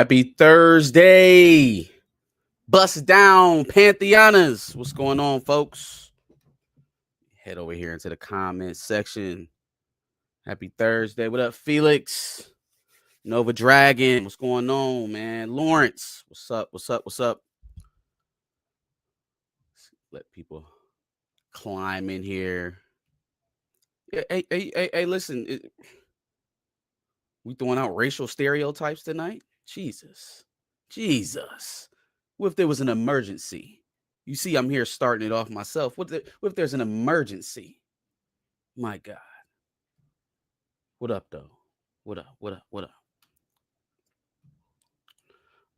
Happy Thursday. Bust down, Pantheonas. What's going on, folks? Head over here into the comment section. Happy Thursday. What up, Felix? Nova Dragon. What's going on, man? Lawrence. What's up? What's up? What's up? Let people climb in here. Hey, listen. We throwing out racial stereotypes tonight? Jesus. What if there was an emergency? You see, I'm here starting it off myself. What if there's an emergency? My God. What up, though? What up?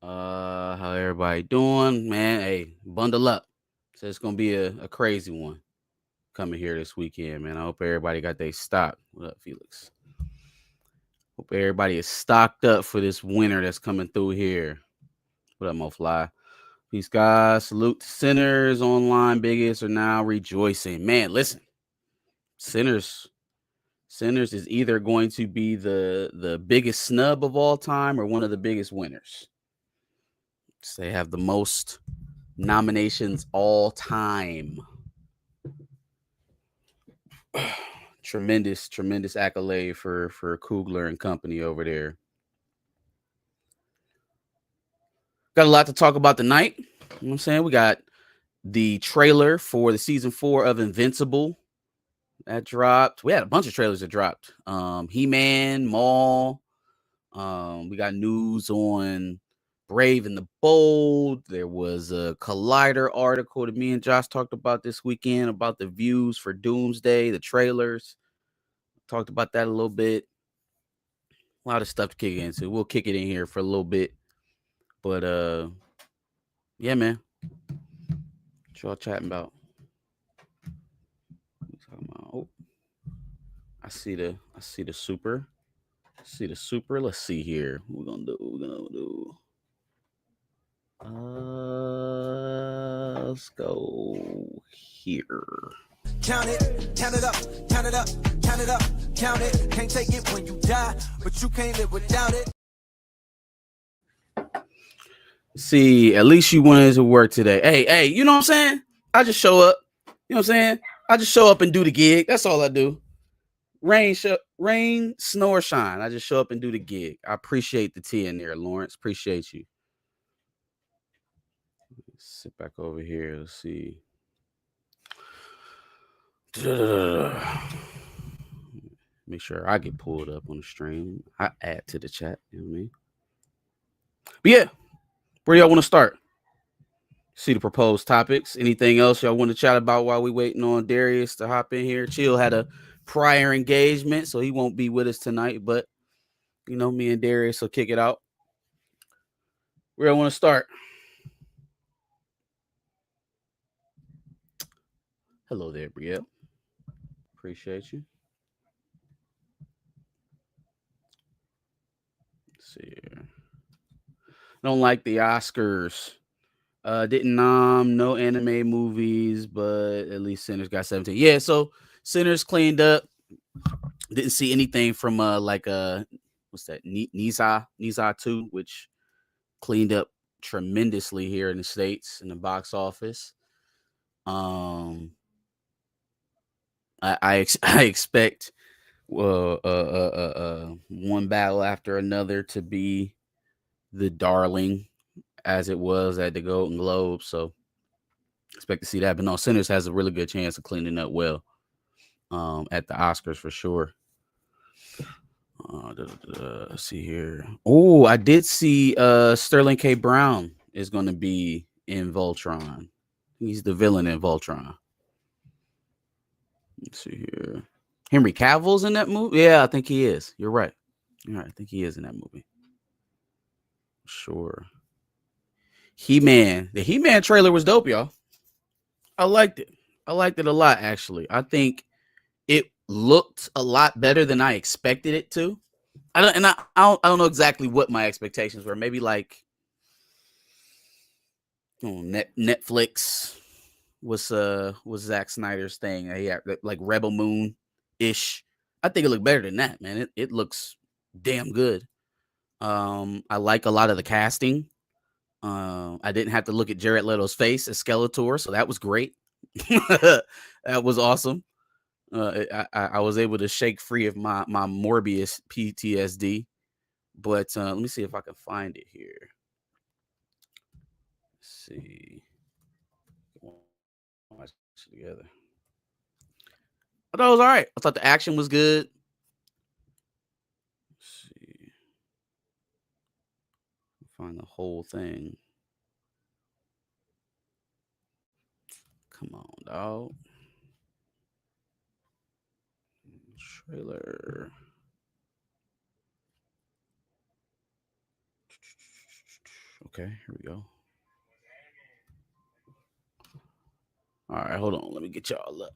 How everybody doing? Man, hey, bundle up. So it's gonna be a crazy one coming here this weekend, man. I hope everybody got their stock. What up, Felix? Hope everybody is stocked up for this winter that's coming through here. What up, MoFly? Peace, guys. Salute to sinners. Online bigots are now rejoicing. Man, listen. Sinners is either going to be the biggest snub of all time or one of the biggest winners. So they have the most nominations all time. Tremendous accolade for Coogler and company over there. Got a lot to talk about tonight. You know what I'm saying? We got the trailer for the season 4 of Invincible that dropped. We had a bunch of trailers that dropped. He-Man, Maul. We got news on Brave and the Bold. There was a Collider article that me and Josh talked about this weekend about the views for Doomsday, the trailers. Talked about that a little bit. A lot of stuff to kick into. We'll kick it in here for a little bit. But yeah, man. What y'all chatting about? Oh, I see the super. See the super. Let's see here. What we're gonna do. Let's go here. Count it up, count it up, count it up, count it. Can't take it when you die, but you can't live without it. See, at least you wanted to work today. Hey, you know what I'm saying? I just show up. You know what I'm saying? I just show up and do the gig. That's all I do. Rain, snow, or shine. I just show up and do the gig. I appreciate the tea in there, Lawrence. Appreciate you. Sit back over here. Let's see. Make sure I get pulled up on the stream. I add to the chat. You know what I mean? But yeah, where y'all want to start? See the proposed topics. Anything else y'all want to chat about while we waiting on Darius to hop in here? Chill had a prior engagement, so he won't be with us tonight. But you know, me and Darius will kick it out. Where I want to start? Hello there, Brielle. Appreciate you. Let's see here. Don't like the Oscars. Didn't nom no anime movies, but at least Sinners got 17. Yeah, so Sinners cleaned up. Didn't see anything from what's that? Nisa 2, which cleaned up tremendously here in the States in the box office. I expect one battle after another to be the darling as it was at the Golden Globe. So expect to see that. But no, Sinners has a really good chance of cleaning up well at the Oscars for sure. Let's see here. Oh, I did see Sterling K. Brown is going to be in Voltron. He's the villain in Voltron. Let's see here. Henry Cavill's in that movie? Yeah, I think he is. You're right. I think he is in that movie. Sure. He-Man. The He-Man trailer was dope, y'all. I liked it. I liked it a lot, actually. I think it looked a lot better than I expected it to. I don't know exactly what my expectations were. Maybe like Netflix was Zack Snyder's thing. Yeah, like Rebel Moon ish. I think it looked better than that, man. It looks damn good. I like a lot of the casting. I didn't have to look at Jared Leto's face as Skeletor, so that was great. That was awesome. I was able to shake free of my Morbius PTSD. But let me see if I can find it here. Let's see. Watch it together. I thought it was all right. I thought the action was good. Let's see. Find the whole thing. Come on, dog. Trailer. Okay, here we go. All right, hold on. Let me get y'all up.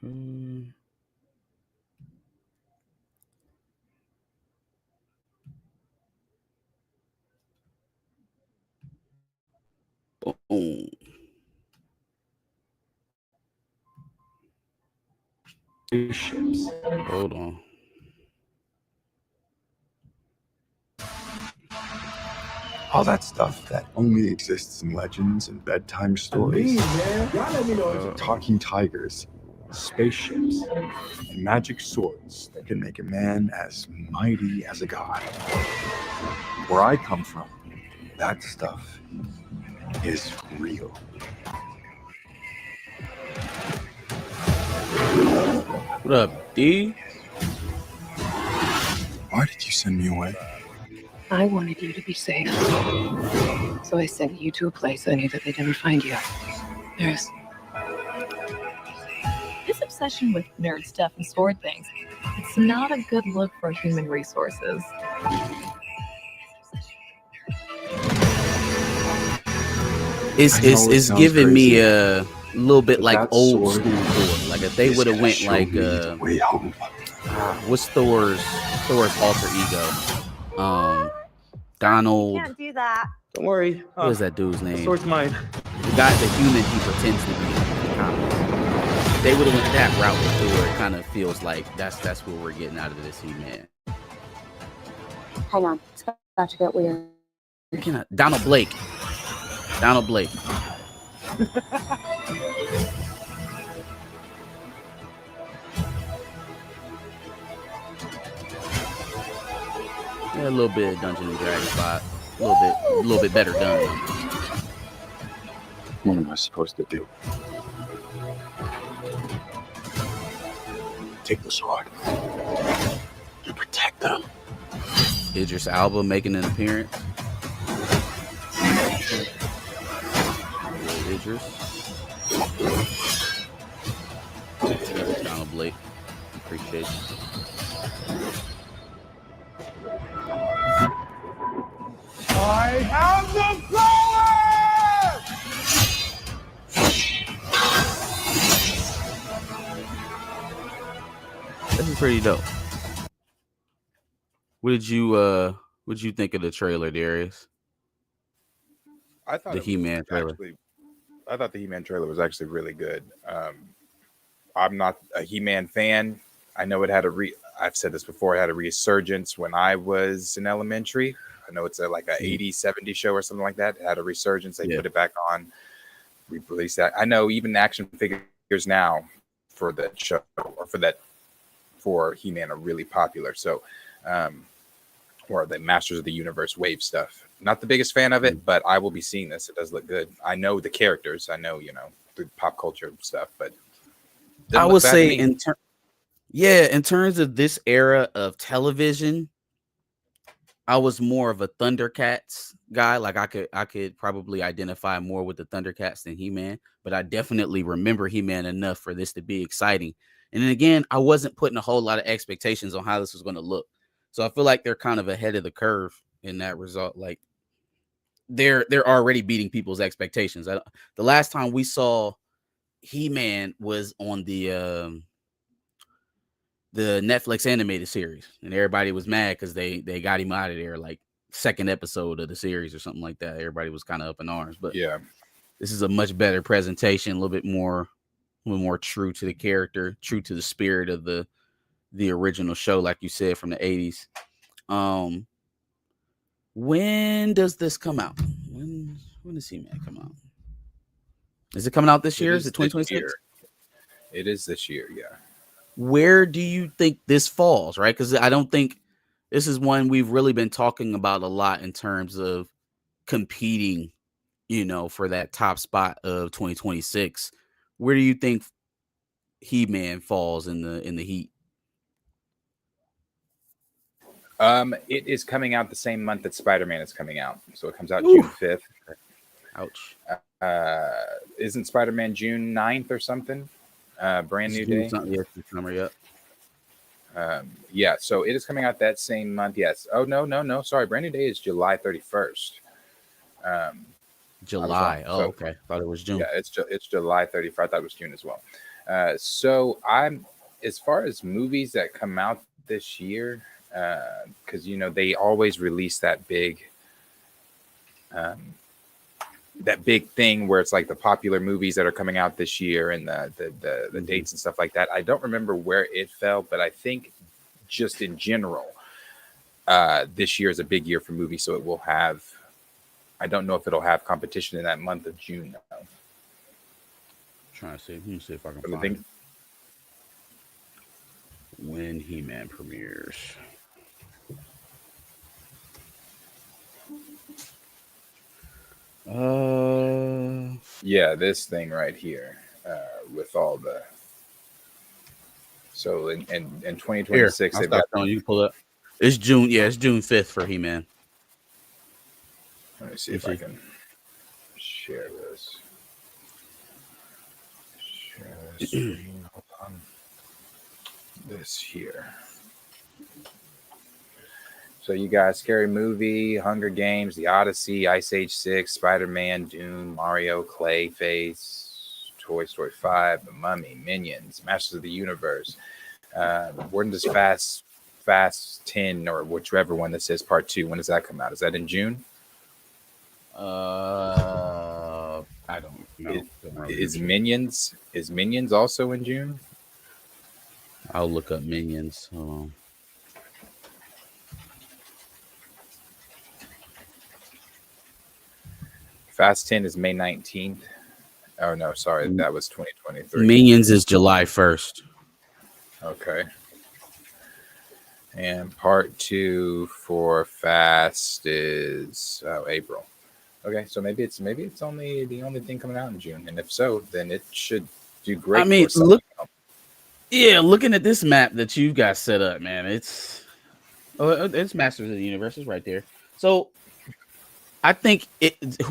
Okay. Boom. Spaceships. Hold on. All that stuff that only exists in legends and bedtime stories. man. Y'all let me know. Talking tigers, spaceships, and magic swords that can make a man as mighty as a god. Where I come from, that stuff is real. What up, D? Why did you send me away? I wanted you to be safe. So I sent you to a place I knew that they'd never find you. There's This obsession with nerd stuff and sword things, it's not a good look for human resources. It's giving me a little bit but like that old sword school Thor. Like if they is would have gonna went show like me the way home. what's Thor's alter ego? Donald. Can't do that. Don't worry. What is that dude's The name? sword's mine. The guy, the human he pretends to be in the comics. If they would have went that route with Thor, it kind of feels like that's what we're getting out of this He-Man. Hang on, it's about to get weird. Donald Blake. Donald Blake. Yeah, a little bit of Dungeons and Dragons vibe. A little bit better done. What am I supposed to do? Take the sword. You protect them. Idris Elba making an appearance. Idris. Donald Blake. Appreciate you. I have the power! This is pretty dope. What did you think of the trailer, Darius? I thought The He-Man trailer. I thought the He-Man trailer was actually really good. I'm not a He-Man fan. I know it had I've said this before, it had a resurgence when I was in elementary. I know it's like a 80s, 70s show or something like that. It had a resurgence. They put it back on, re-released that. I know even action figures now for that show or for He-Man are really popular. So, or the Masters of the Universe wave stuff. Not the biggest fan of it, but I will be seeing this. It does look good. I know the characters. I know, the pop culture stuff, but I would say in terms of this era of television, I was more of a Thundercats guy. Like I could probably identify more with the Thundercats than He-Man, but I definitely remember He-Man enough for this to be exciting. And then again, I wasn't putting a whole lot of expectations on how this was going to look. So I feel like they're kind of ahead of the curve in that result. Like they're already beating people's expectations. The last time we saw He-Man was on the Netflix animated series, and everybody was mad because they got him out of there like second episode of the series or something like that. Everybody was kind of up in arms, but yeah, this is a much better presentation, a little bit more a little more true to the character, true to the spirit of the original show, like you said, from the 80s. When does this come out? When does He-Man come out? Is it coming out this It year? Is is it this 2026? year. It is this year, yeah. Where do you think this falls, right? Because I don't think this is one we've really been talking about a lot in terms of competing, for that top spot of 2026. Where do you think He-Man falls in the heat? It is coming out the same month that Spider-Man is coming out, so it comes out Ooh. June 5th. Ouch. Isn't Spider-Man June 9th or something? Brand new day. Yes, this summer, yep. Yeah, so it is coming out that same month. Yes. Oh no. Sorry, brand new day is July 31st. July. Oh, So, okay. Thought it was June. yeah, it's July 31st. I thought it was June as well. So I'm as far as movies that come out this year, because they always release that big thing where it's like the popular movies that are coming out this year and the dates and stuff like that. I don't remember where it fell, but I think just in general, this year is a big year for movies, so it will have. I don't know if it'll have competition in that month of June though. Trying to see. Let me see if I can But I find think when He-Man premieres. yeah, this thing right here with all the. So in Here, 2026, I'll they've stop got. telling you. Pull up. It's June. Yeah, it's June 5th for He-Man. Let me see if I can share this. Share this screen. Hold on. This here. So you got Scary Movie, Hunger Games, The Odyssey, Ice Age 6, Spider-Man, Doom, Mario, Clayface, Toy Story 5, The Mummy, Minions, Masters of the Universe. When does Fast 10 or whichever one that says Part 2, when does that come out? Is that in June? I don't know. Is Minions also in June? I'll look up Minions. Hold on. Fast 10 is May 19th. Oh no, sorry, that was 2023. Minions is July 1st. Okay. And part 2 for Fast is April. Okay, so maybe it's only the only thing coming out in June, and if so, then it should do great. I mean, looking at this map that you guys set up, man, it's Masters of the Universe is right there. So I think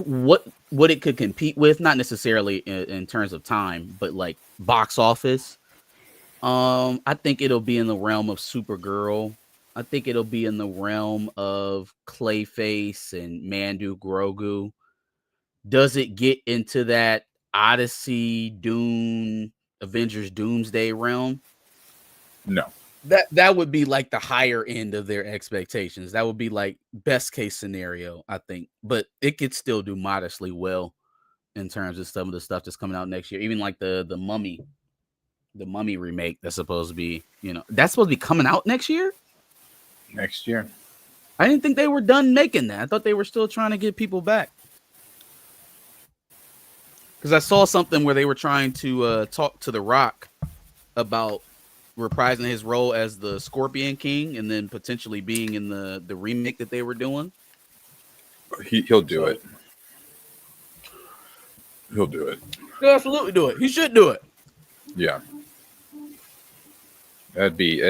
what it could compete with, not necessarily in terms of time, but like box office. I think it'll be in the realm of Supergirl. I think it'll be in the realm of Clayface and Mandu Grogu. Does it get into that Odyssey, Dune, Avengers Doomsday realm? No. That would be like the higher end of their expectations. That would be like best case scenario, I think. But it could still do modestly well in terms of some of the stuff that's coming out next year. Even like the Mummy remake that's supposed to be, that's supposed to be coming out next year. Next year. I didn't think they were done making that. I thought they were still trying to get people back. Because I saw something where they were trying to talk to The Rock about reprising his role as the Scorpion King and then potentially being in the remake that they were doing. He'll do it. He'll do it. He'll absolutely do it. He should do it. Yeah. It'd be.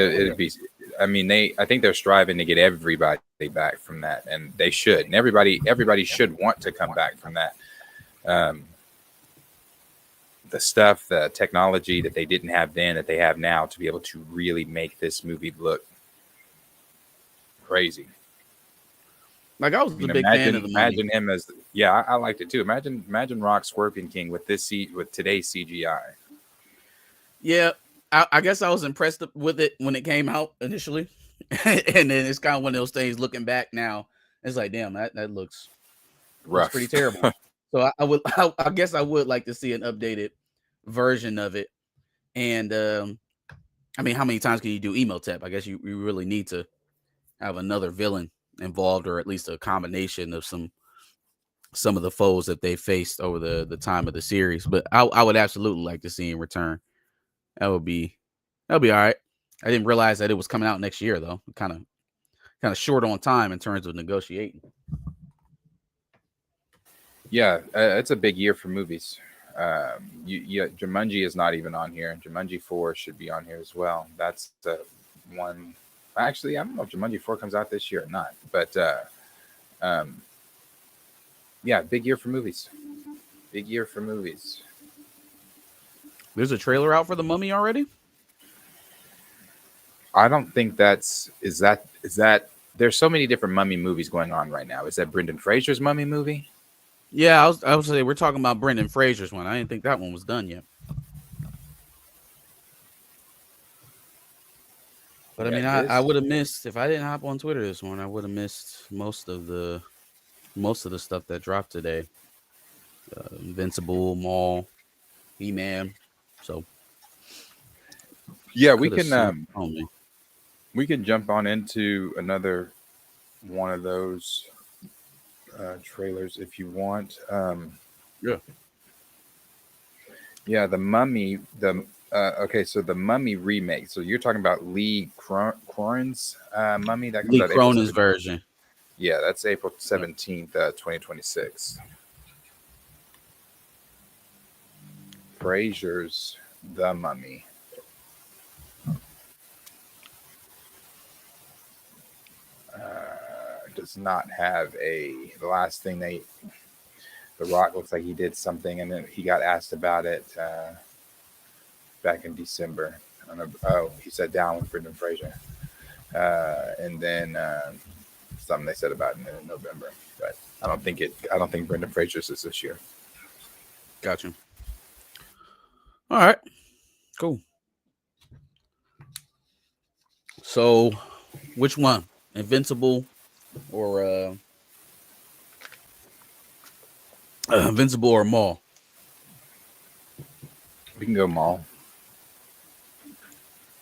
I mean, I think they're striving to get everybody back from that, and they should. And everybody should want to come back from that. The stuff, the technology that they didn't have then, that they have now, to be able to really make this movie look crazy. Like I was a big fan of the imagine him as I liked it too. Imagine Rock Scorpion King with today's CGI. Yeah, I guess I was impressed with it when it came out initially, and then it's kind of one of those things. Looking back now, it's like, damn, that looks rough, pretty terrible. So I guess I would like to see an updated version of it. And I mean, how many times can you do Emotep? I guess you really need to have another villain involved, or at least a combination of some of the foes that they faced over the time of the series. But I would absolutely like to see him return. That'll be all right. I didn't realize that it was coming out next year though. Kind of short on time in terms of negotiating. Yeah, it's a big year for movies. Jumanji is not even on here. Jumanji 4 should be on here as well. That's the one. Actually, I don't know if Jumanji 4 comes out this year or not. But yeah, big year for movies. Big year for movies. There's a trailer out for The Mummy already? I don't think is that there's so many different mummy movies going on right now. Is that Brendan Fraser's mummy movie? Yeah, I was say we're talking about Brendan Fraser's one. I didn't think that one was done yet. But yeah, I mean, I would have missed if I didn't hop on Twitter this morning. I would have missed most of the stuff that dropped today. Invincible, Maul, He-Man. So yeah, we can jump on into another one of those trailers if you want. Yeah, the Mummy. Okay, so the Mummy remake. So you're talking about Lee Cronin's Mummy that comes Lee out Cronin's version. Yeah, that's April 17th, 2026. Fraser's The Mummy. Does not have the last thing The Rock looks like he did something and then he got asked about it back in December. He sat down with Brendan Fraser. And then something they said about it in November. But I don't think Brendan Fraser's is this year. Gotcha. All right. Cool. So which one? Invincible or Invincible or Maul? We can go Maul.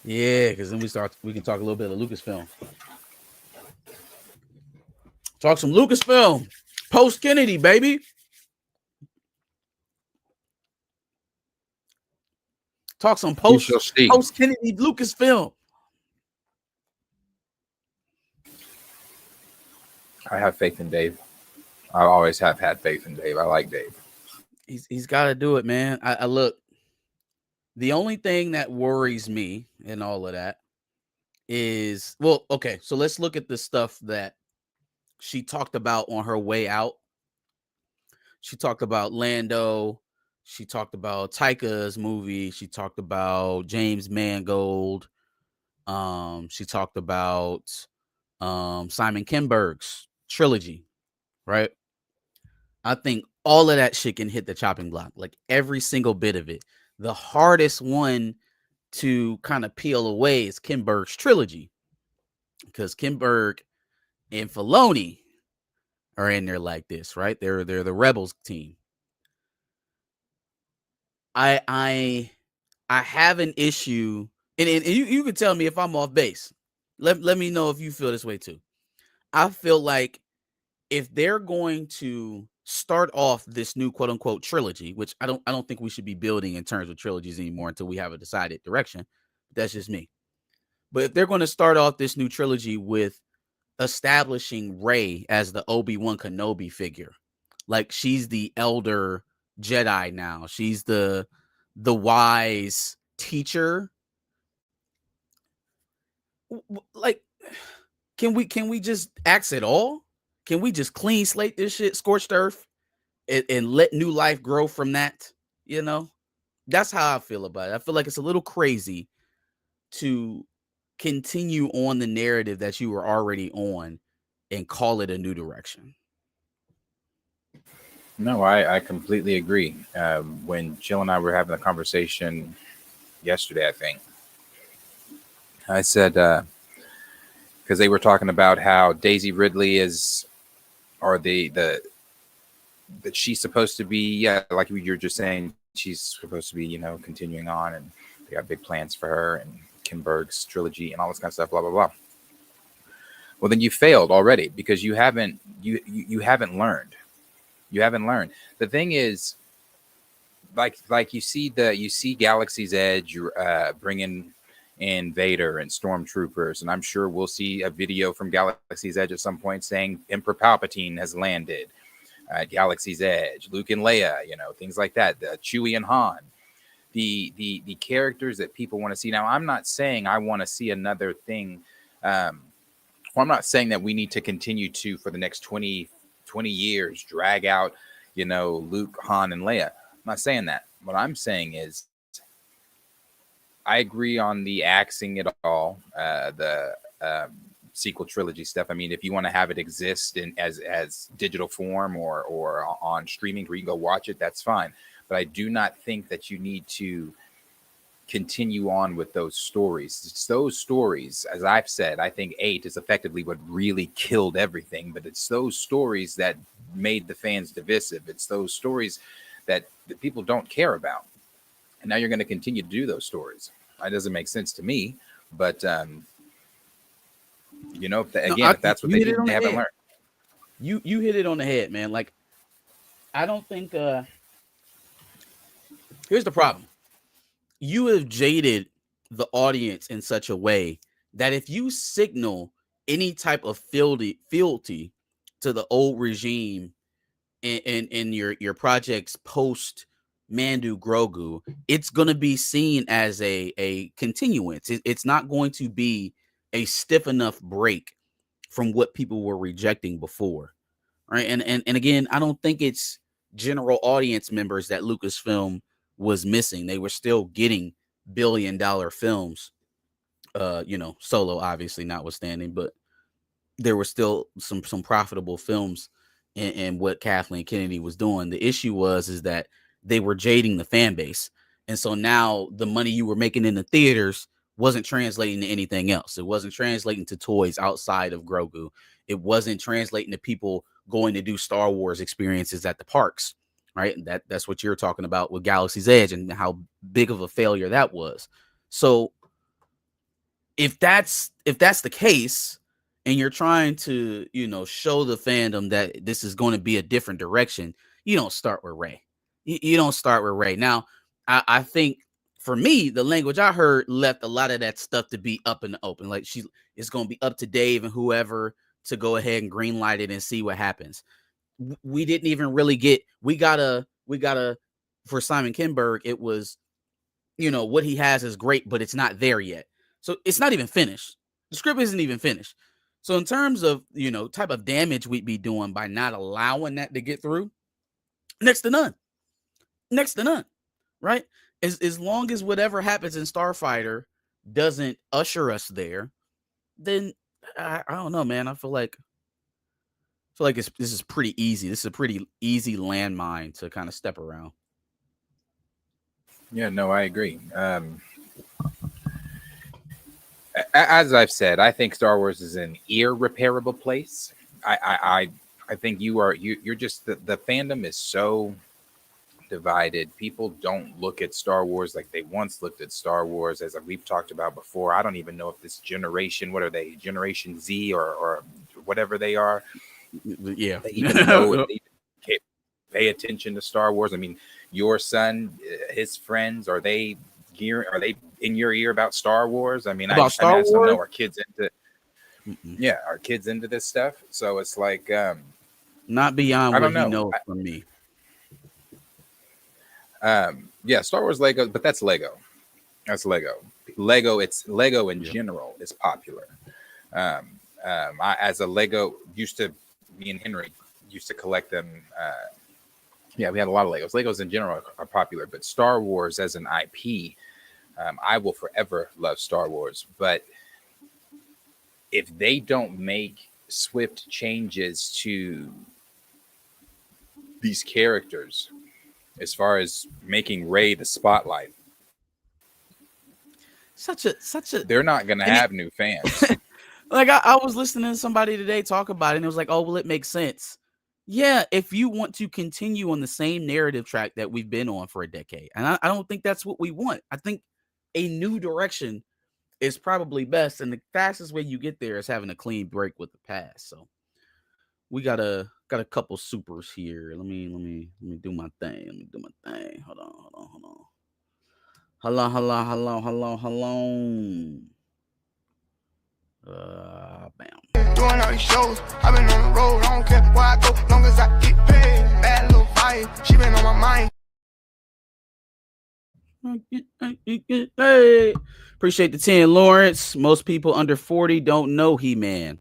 Yeah, because then we can talk a little bit of Lucasfilm. Talk some Lucasfilm. Post Kennedy, baby. Talk some post Kennedy Lucasfilm. I have faith in Dave. I always have had faith in Dave. I like Dave. He's got to do it, man. I look. The only thing that worries me in all of that is, well, okay, so let's look at the stuff that she talked about on her way out. She talked about Lando. She talked about Taika's movie. She talked about James Mangold. She talked about Simon Kinberg's trilogy, right? I think all of that shit can hit the chopping block, like every single bit of it. The hardest one to kind of peel away is Kinberg's trilogy, because Kinberg and Filoni are in there like this, right? They're the Rebels team. I have an issue, and you can tell me if I'm off base. Let me know if you feel this way too. I feel like if they're going to start off this new quote unquote trilogy, which I don't think we should be building in terms of trilogies anymore until we have a decided direction. That's just me. But if they're going to start off this new trilogy with establishing Rey as the Obi-Wan Kenobi figure, like she's the elder Jedi now, she's the wise teacher. Like, can we just axe it all? Can we just clean slate this shit, scorched earth, and let new life grow from that? You know, that's how I feel about it. I feel like it's a little crazy to continue on the narrative that you were already on and call it a new direction. No, I completely agree. When Jill and I were having a conversation yesterday, I think, I said, because they were talking about how Daisy Ridley is, or that she's supposed to be, yeah, like you're just saying, she's supposed to be, continuing on, and they got big plans for her and Kim Berg's trilogy and all this kind of stuff, blah blah blah. Well, then you failed already because you haven't learned. You haven't learned. The thing is, like you see Galaxy's Edge bringing in Vader and stormtroopers, and I'm sure we'll see a video from Galaxy's Edge at some point saying Emperor Palpatine has landed at Galaxy's Edge, Luke and Leia, things like that, Chewie and Han, the characters that people want to see. Now, I'm not saying I want to see another thing. Well, I'm not saying that we need to continue to, for the next 20 years, drag out, Luke, Han, and Leia. I'm not saying that. What I'm saying is, I agree on the axing it all, the sequel trilogy stuff. I mean, if you want to have it exist in as digital form or on streaming where you can go watch it, that's fine. But I do not think that you need to continue on with those stories. It's those stories, as I've said, I think 8 is effectively what really killed everything. But it's those stories that made the fans divisive. It's those stories that people don't care about. And now you're going to continue to do those stories. That doesn't make sense to me. But, if that's what they do, they haven't learned. You hit it on the head, man. Like, I don't think... Here's the problem. You have jaded the audience in such a way that if you signal any type of fealty to the old regime in your projects post Mandu Grogu, it's going to be seen as a continuance. It's not going to be a stiff enough break from what people were rejecting before, right? And again, I don't think it's general audience members that Lucasfilm was missing. They were still getting billion-dollar films, Solo obviously notwithstanding, but there were still some profitable films in what Kathleen Kennedy was doing. The issue is that they were jading the fan base. And so now the money you were making in the theaters wasn't translating to anything else. It wasn't translating to toys outside of Grogu. It wasn't translating to people going to do Star Wars experiences at the parks, right? That's what you're talking about with Galaxy's Edge and how big of a failure that was. So if that's the case, and you're trying to, show the fandom that this is going to be a different direction, you don't start with Rey. You don't start with Rey. Now, I think for me, the language I heard left a lot of that stuff to be up in the open. Like it's going to be up to Dave and whoever to go ahead and green light it and see what happens. We didn't even really get, we gotta, for Simon Kinberg, it was, what he has is great, but it's not there yet. So it's not even finished. The script isn't even finished. So in terms of, type of damage we'd be doing by not allowing that to get through, next to none, right? As long as whatever happens in Starfighter doesn't usher us there, then I don't know, man. I feel like this is pretty easy. This is a pretty easy landmine to kind of step around. Yeah, no, I agree. As I've said, I think Star Wars is an irreparable place. I think you're just the fandom is so divided. People don't look at Star Wars like they once looked at Star Wars, as we've talked about before. I don't even know if this generation, what are they, Generation Z or whatever they are? Yeah, they even know if they even pay attention to Star Wars. I mean, your son, his friends, are they in your ear about Star Wars? I mean, I just don't know. Our kids into this stuff. So it's like not beyond what you know from me. Star Wars Lego, but that's Lego. That's Lego. It's Lego in general is popular. I, as a Lego, me and Henry used to collect them. We had a lot of Legos. Legos in general are popular, but Star Wars as an IP, I will forever love Star Wars. But if they don't make swift changes to these characters, as far as making Rey the spotlight, such a they're not going to have new fans. Like I was listening to somebody today talk about it, and it was like, oh well, it makes sense Yeah, if you want to continue on the same narrative track that we've been on for a decade. And I don't think that's what we want. I think a new direction is probably best. And the fastest way you get there is having a clean break with the past. So we got a couple supers here. Let me do my thing. Let me do my thing. Hold on. Hello. Bam. Doing all these shows, I've been on the road, I don't care where I go, long as I get paid. Bad little vibe, she been on my mind. Hey, appreciate the 10, Lawrence. Most people under 40 don't know He-Man.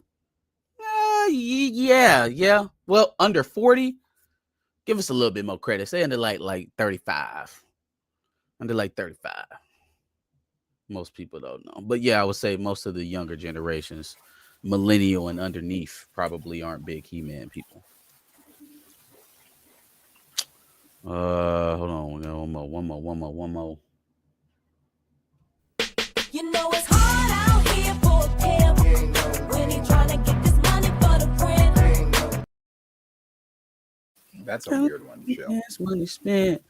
Yeah. Well, under 40, give us a little bit more credit. Say under like 35. Under like 35. Most people don't know. But yeah, I would say most of the younger generations, millennial and underneath, probably aren't big He-Man people. Hold on. We got one more. You know it's hard out here for a pimp when he trying to get this money for the friend. That's a weird one, Michelle. Yes, money spent.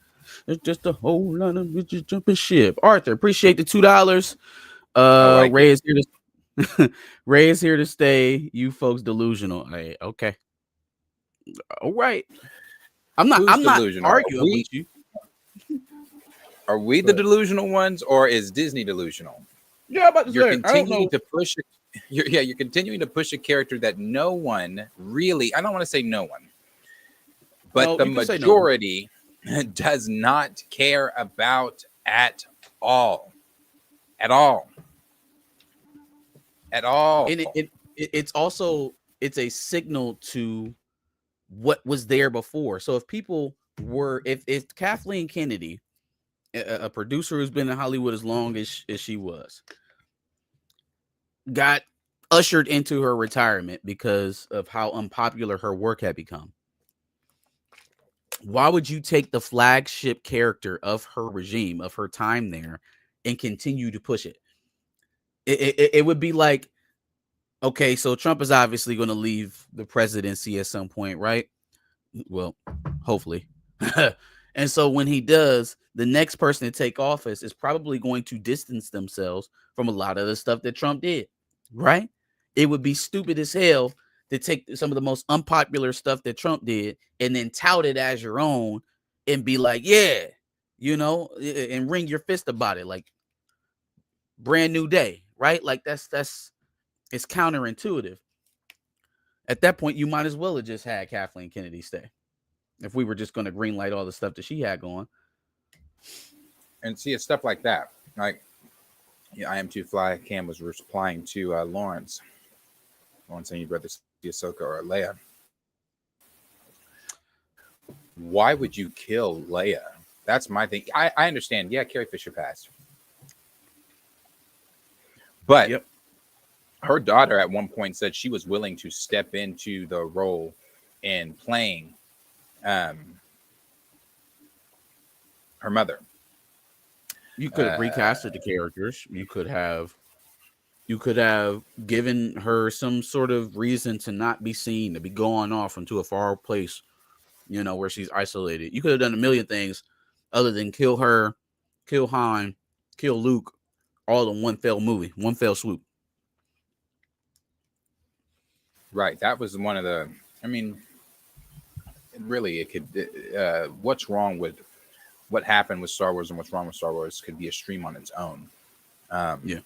It's just a whole lot of bitches jumping ship. Arthur, appreciate the $2. like Ray is here to Ray is here to stay. You folks delusional. Hey, okay. All right. I'm not delusional? arguing with you. Are we the delusional ones, or is Disney delusional? Yeah, I'm about to You're say, continuing to push. You're continuing to push a character that no one really. I don't want to say no one, but the majority does not care about at all. At all. And it's also a signal to what was there before. So if people were if Kathleen Kennedy, a producer who's been in Hollywood as long as she was, got ushered into her retirement because of how unpopular her work had become, why would you take the flagship character of her regime, of her time there, and continue to push it? It would be like, okay, so Trump is obviously going to leave the presidency at some point, right? Well, hopefully. And so when he does, the next person to take office is probably going to distance themselves from a lot of the stuff that Trump did, right? It would be stupid as hell to take some of the most unpopular stuff that Trump did and then tout it as your own and be like, yeah, and ring your fist about it like brand new day, right? Like that's it's counterintuitive. At that point, you might as well have just had Kathleen Kennedy stay if we were just going to greenlight all the stuff that she had going. And see, it's stuff like that. Like, I Am Too Fly. Cam was replying to Lawrence. Lawrence saying you'd rather see Ahsoka or Leia. Why would you kill Leia? That's my thing. I understand. Yeah, Carrie Fisher passed. But her daughter at one point said she was willing to step into the role in playing her mother. You could have recasted the characters. You could have given her some sort of reason to not be seen, to be going off into a far place, where she's isolated. You could have done a million things other than kill her, kill Han, kill Luke, all in one fell movie, one fell swoop. Right. That was one of the, I mean, really, it could, what's wrong with what happened with Star Wars and what's wrong with Star Wars could be a stream on its own. And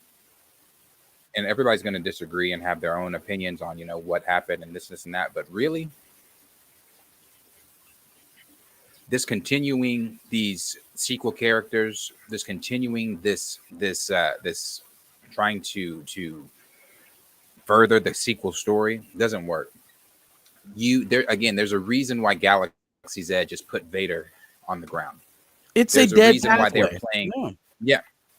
everybody's going to disagree and have their own opinions on, what happened and this and that. But really, discontinuing these sequel characters, discontinuing this trying to further the sequel story doesn't work. There's a reason why Galaxy's Edge just put Vader on the ground. There's a dead reason pathway. why they're playing.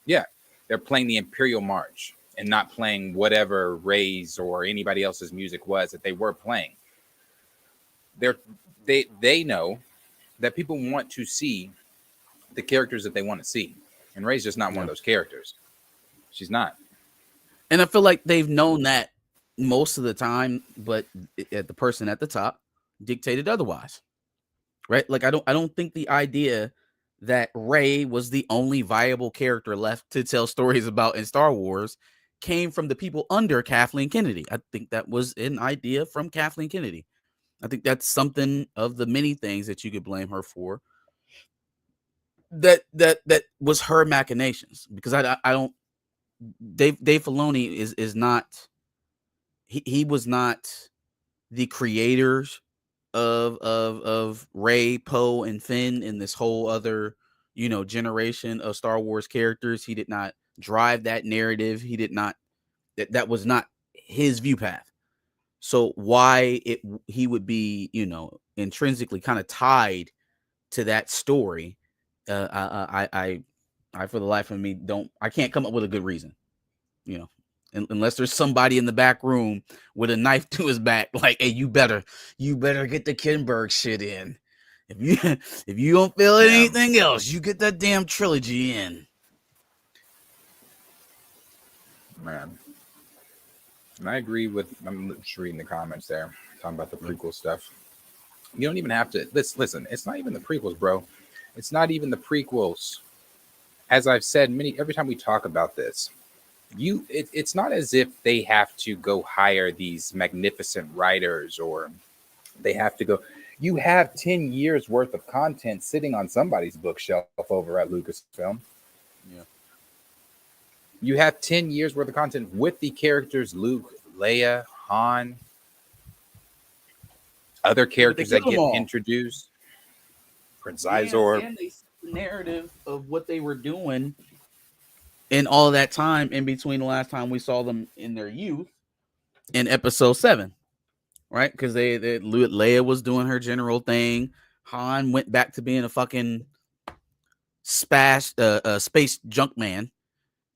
Yeah, they're playing the Imperial March and not playing whatever Rey's or anybody else's music was that they were playing. They know that people want to see the characters that they want to see, and Rey's just not one of those characters. She's not. And I feel like they've known that most of the time, but the person at the top, dictated otherwise, right? Like I don't think the idea that Rey was the only viable character left to tell stories about in Star Wars came from the people under Kathleen Kennedy. I think that was an idea from Kathleen Kennedy. I think that's something of the many things that you could blame her for. That was her machinations, because I don't. Dave Filoni is not. He was not the creators of Rey, Poe, and Finn in this whole other, generation of Star Wars characters. He did not drive that narrative. He did not. That was not his view path. So why he would be, intrinsically kind of tied to that story? I for the life of me I can't come up with a good reason, unless there's somebody in the back room with a knife to his back, like, hey, you better get the Kinberg shit in. If you don't feel anything else, you get that damn trilogy in. Man. And I agree with, I'm just reading the comments there, talking about the prequel stuff. You don't even have to, listen, it's not even the prequels, bro. It's not even the prequels. As I've said every time we talk about this, it's not as if they have to go hire these magnificent writers, or they have to go. You have 10 years worth of content sitting on somebody's bookshelf over at Lucasfilm. Yeah. You have 10 years worth of content with the characters Luke, Leia, Han, other characters that get introduced. Prince Izor. And they set the narrative of what they were doing in all that time in between the last time we saw them in their youth in episode 7, right? Because Leia was doing her general thing. Han went back to being a fucking space junk man,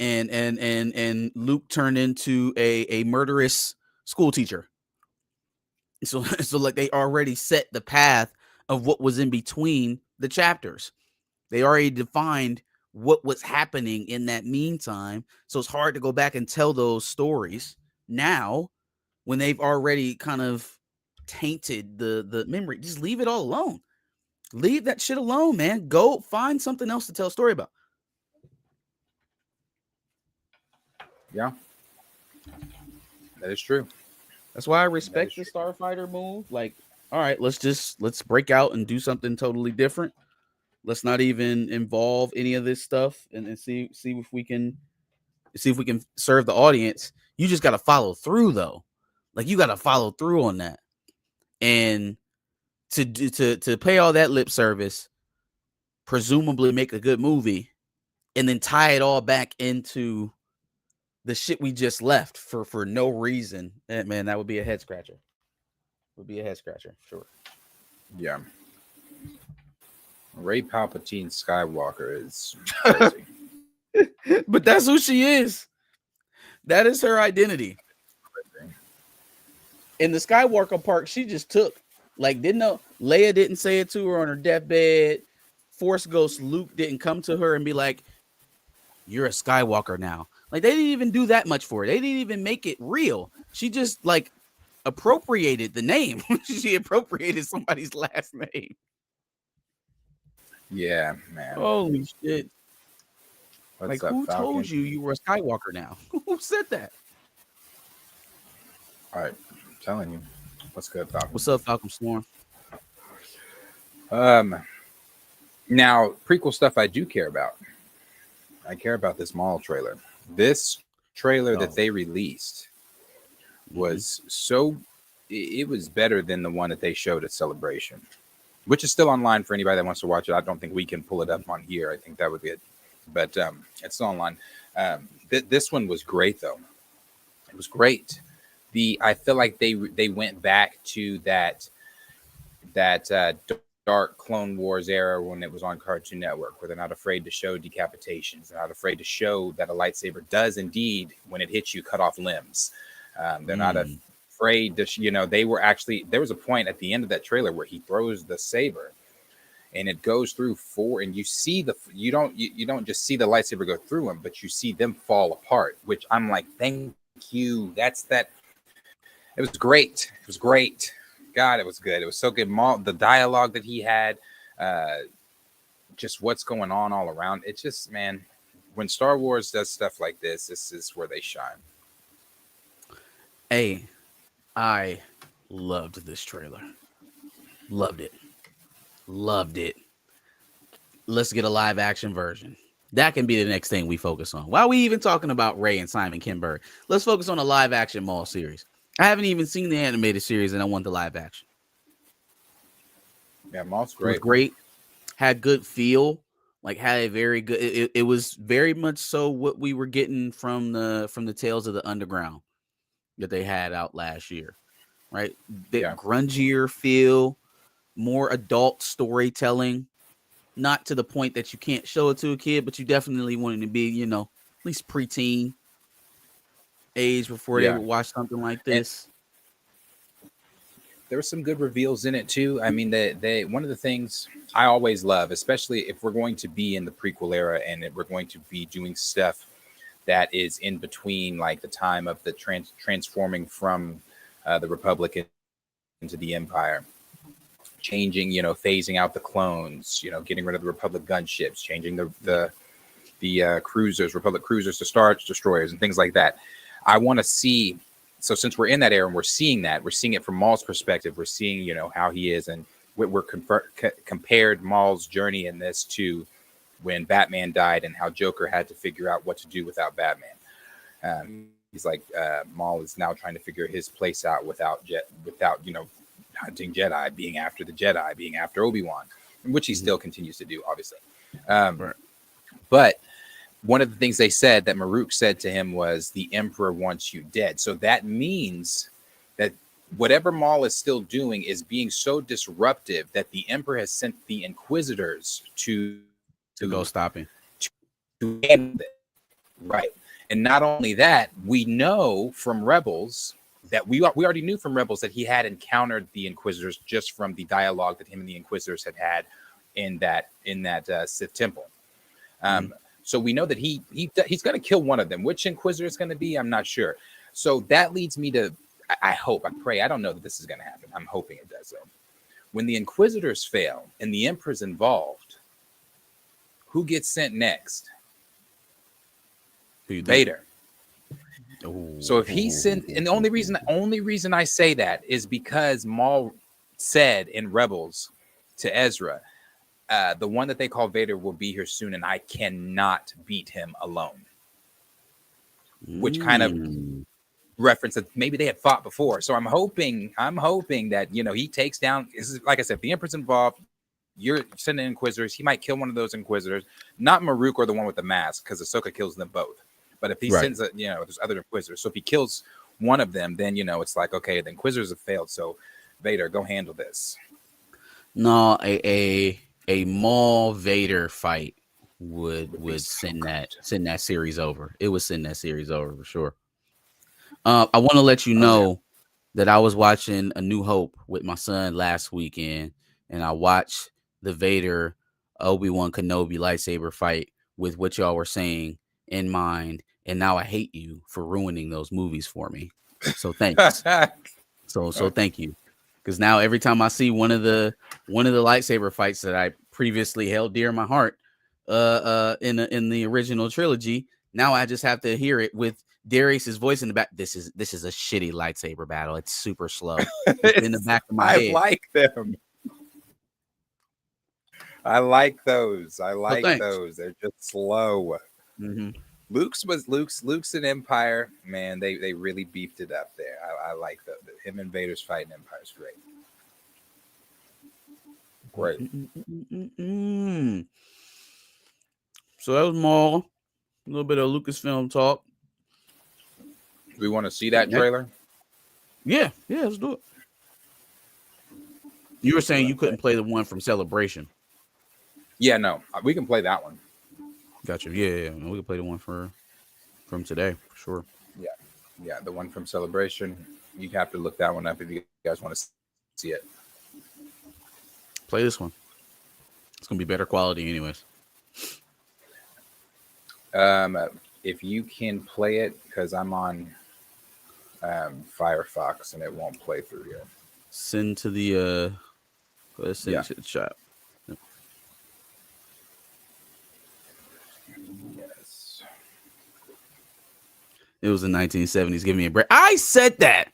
and Luke turned into a murderous school teacher. So like they already set the path of what was in between the chapters. They already defined what was happening in that meantime. So it's hard to go back and tell those stories now when they've already kind of tainted the memory. Just leave it all alone. Leave that shit alone, man. Go find something else to tell a story about. Yeah, that is true. That's why I respect the Starfighter move. Like, all right, let's break out and do something totally different. Let's not even involve any of this stuff, and see if we can serve the audience. You just got to follow through, though. Like, you got to follow through on that, and to pay all that lip service, presumably make a good movie, and then tie it all back into the shit we just left for no reason. Man, that would be a head scratcher. Sure. Yeah. Rey Palpatine Skywalker is crazy. But that's who she is. That is her identity. In the Skywalker part, she just took. Like, Leia didn't say it to her on her deathbed. Force Ghost Luke didn't come to her and be like, you're a Skywalker now. Like, they didn't even do that much for her. They didn't even make it real. She just, like, appropriated the name. She appropriated somebody's last name. Yeah, man. Holy shit. What's like, up, who Falcon? told you were a Skywalker now? Who said that? All right, I'm telling you. What's good, Falcon? What's up, Falcon Storm? Now, prequel stuff I do care about. I care about this Maul trailer. This trailer that they released was it was better than the one that they showed at Celebration, which is still online for anybody that wants to watch it. I don't think we can pull it up on here. I think that would be it. But it's still online. This one was great, though. It was great. I feel like they went back to that dark Clone Wars era when it was on Cartoon Network, where they're not afraid to show decapitations. They're not afraid to show that a lightsaber does indeed, when it hits you, cut off limbs. They're not afraid to, they were actually, there was a point at the end of that trailer where he throws the saber and it goes through 4, and you see you don't just see the lightsaber go through him, but you see them fall apart, which I'm like, thank you. It was great. It was great. God, it was good. It was so good. Maul, the dialogue that he had, just what's going on all around. It's just, man, when Star Wars does stuff like this is where they shine. Hey, I loved this trailer. Loved it. Loved it. Let's get a live action version. That can be the next thing we focus on. Why are we even talking about Ray and Simon Kinberg? Let's focus on a live action Maul series. I haven't even seen the animated series, and I want the live action. Yeah, Maul's It was great. great. Had good feel. Like had a very good. It was very much so what we were getting from the Tales of the Underground that they had out last year, right? The grungier feel, more adult storytelling. Not to the point that you can't show it to a kid, but you definitely want it to be, at least preteen age before they would watch something like this. There were some good reveals in it too. I mean, they one of the things I always love, especially if we're going to be in the prequel era and if we're going to be doing stuff that is in between, like the time of the transforming from the Republic into the Empire, changing, phasing out the clones, getting rid of the Republic gunships, changing the cruisers, Republic cruisers to Star Destroyers and things like that. I want to see. So since we're in that era and we're seeing it from Maul's perspective, we're seeing, how he is, and we're compared Maul's journey in this to when Batman died and how Joker had to figure out what to do without Batman. He's like, Maul is now trying to figure his place out without hunting Jedi, being after the Jedi, being after Obi-Wan, which he still continues to do, obviously. Right. But one of the things they said that Maruk said to him was, the Emperor wants you dead. So that means that whatever Maul is still doing is being so disruptive that the Emperor has sent the Inquisitors to go stop him. To end it. Right. And not only that, we know from Rebels that we already knew from Rebels that he had encountered the Inquisitors just from the dialogue that him and the Inquisitors had had in that Sith temple. So we know that he's going to kill one of them. Which Inquisitor is going to be, I'm not sure. So that leads me to, I hope, I pray, I don't know that this is going to happen. I'm hoping it does, though. When the Inquisitors fail and the Emperor's involved, who gets sent next? Vader. So if he sent, and the only reason I say that is because Maul said in Rebels to Ezra, the one that they call Vader will be here soon, and I cannot beat him alone. Which kind of reference that maybe they had fought before. So I'm hoping that he takes down. This is, like I said, if the Emperor's involved, you're sending Inquisitors. He might kill one of those Inquisitors, not Maruk or the one with the mask, because Ahsoka kills them both. But if he sends there's other Inquisitors. So if he kills one of them, then it's like, okay, the Inquisitors have failed. So Vader, go handle this. No, a Maul Vader fight would send that series over. It would send that series over for sure. I want to let you know that I was watching A New Hope with my son last weekend, and I watched the Vader Obi-Wan Kenobi lightsaber fight with what y'all were saying in mind, and now I hate you for ruining those movies for me. So thanks. so thank you. Because now every time I see one of the lightsaber fights that I previously held dear in my heart, in the original trilogy, now I just have to hear it with Darius's voice in the back. This is a shitty lightsaber battle. It's super slow. It's in the back of my head. I like them. I like those. They're just slow. Mm-hmm. Luke's an Empire, man. They really beefed it up there. I like him and Vader's fight in Empire is great. Great. So that was Maul. A little bit of Lucasfilm talk. Do we want to see that trailer? Yeah, let's do it. You were saying you couldn't play the one from Celebration. Yeah, no, we can play that one. Gotcha. Yeah. We can play the one from today for sure. Yeah, the one from Celebration. You have to look that one up if you guys want to see it. Play this one. It's gonna be better quality, anyways. If you can play it, because I'm on Firefox and it won't play through here. Send to the go ahead, send Yeah. it to the chat. Yes. It was the 1970s. Give me a break. I said that.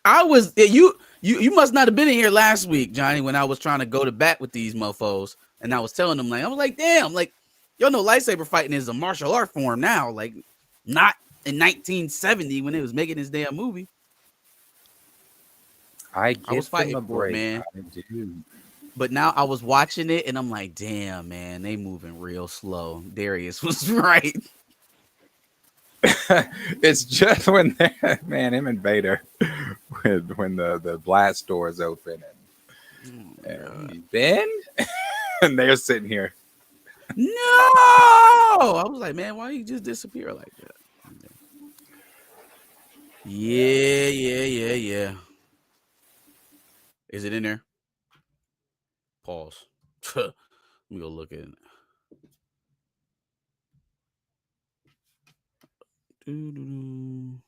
I was you must not have been in here last week, Johnny, when I was trying to go to bat with these mofos, and I was telling them I was like, damn, y'all know lightsaber fighting is a martial art form now, not in 1970 when it was making this damn movie. I I was give them fighting a for it, break. man. I do. But now I was watching it and I'm like, damn, man, they moving real slow. Darius was right. It's just when man, him and Vader, when the blast doors open and Ben, and they're sitting here. No, I was like, man, why you just disappear like that? Yeah. Is it in there? Pause. Let me go look at it. Doo-doo-doo.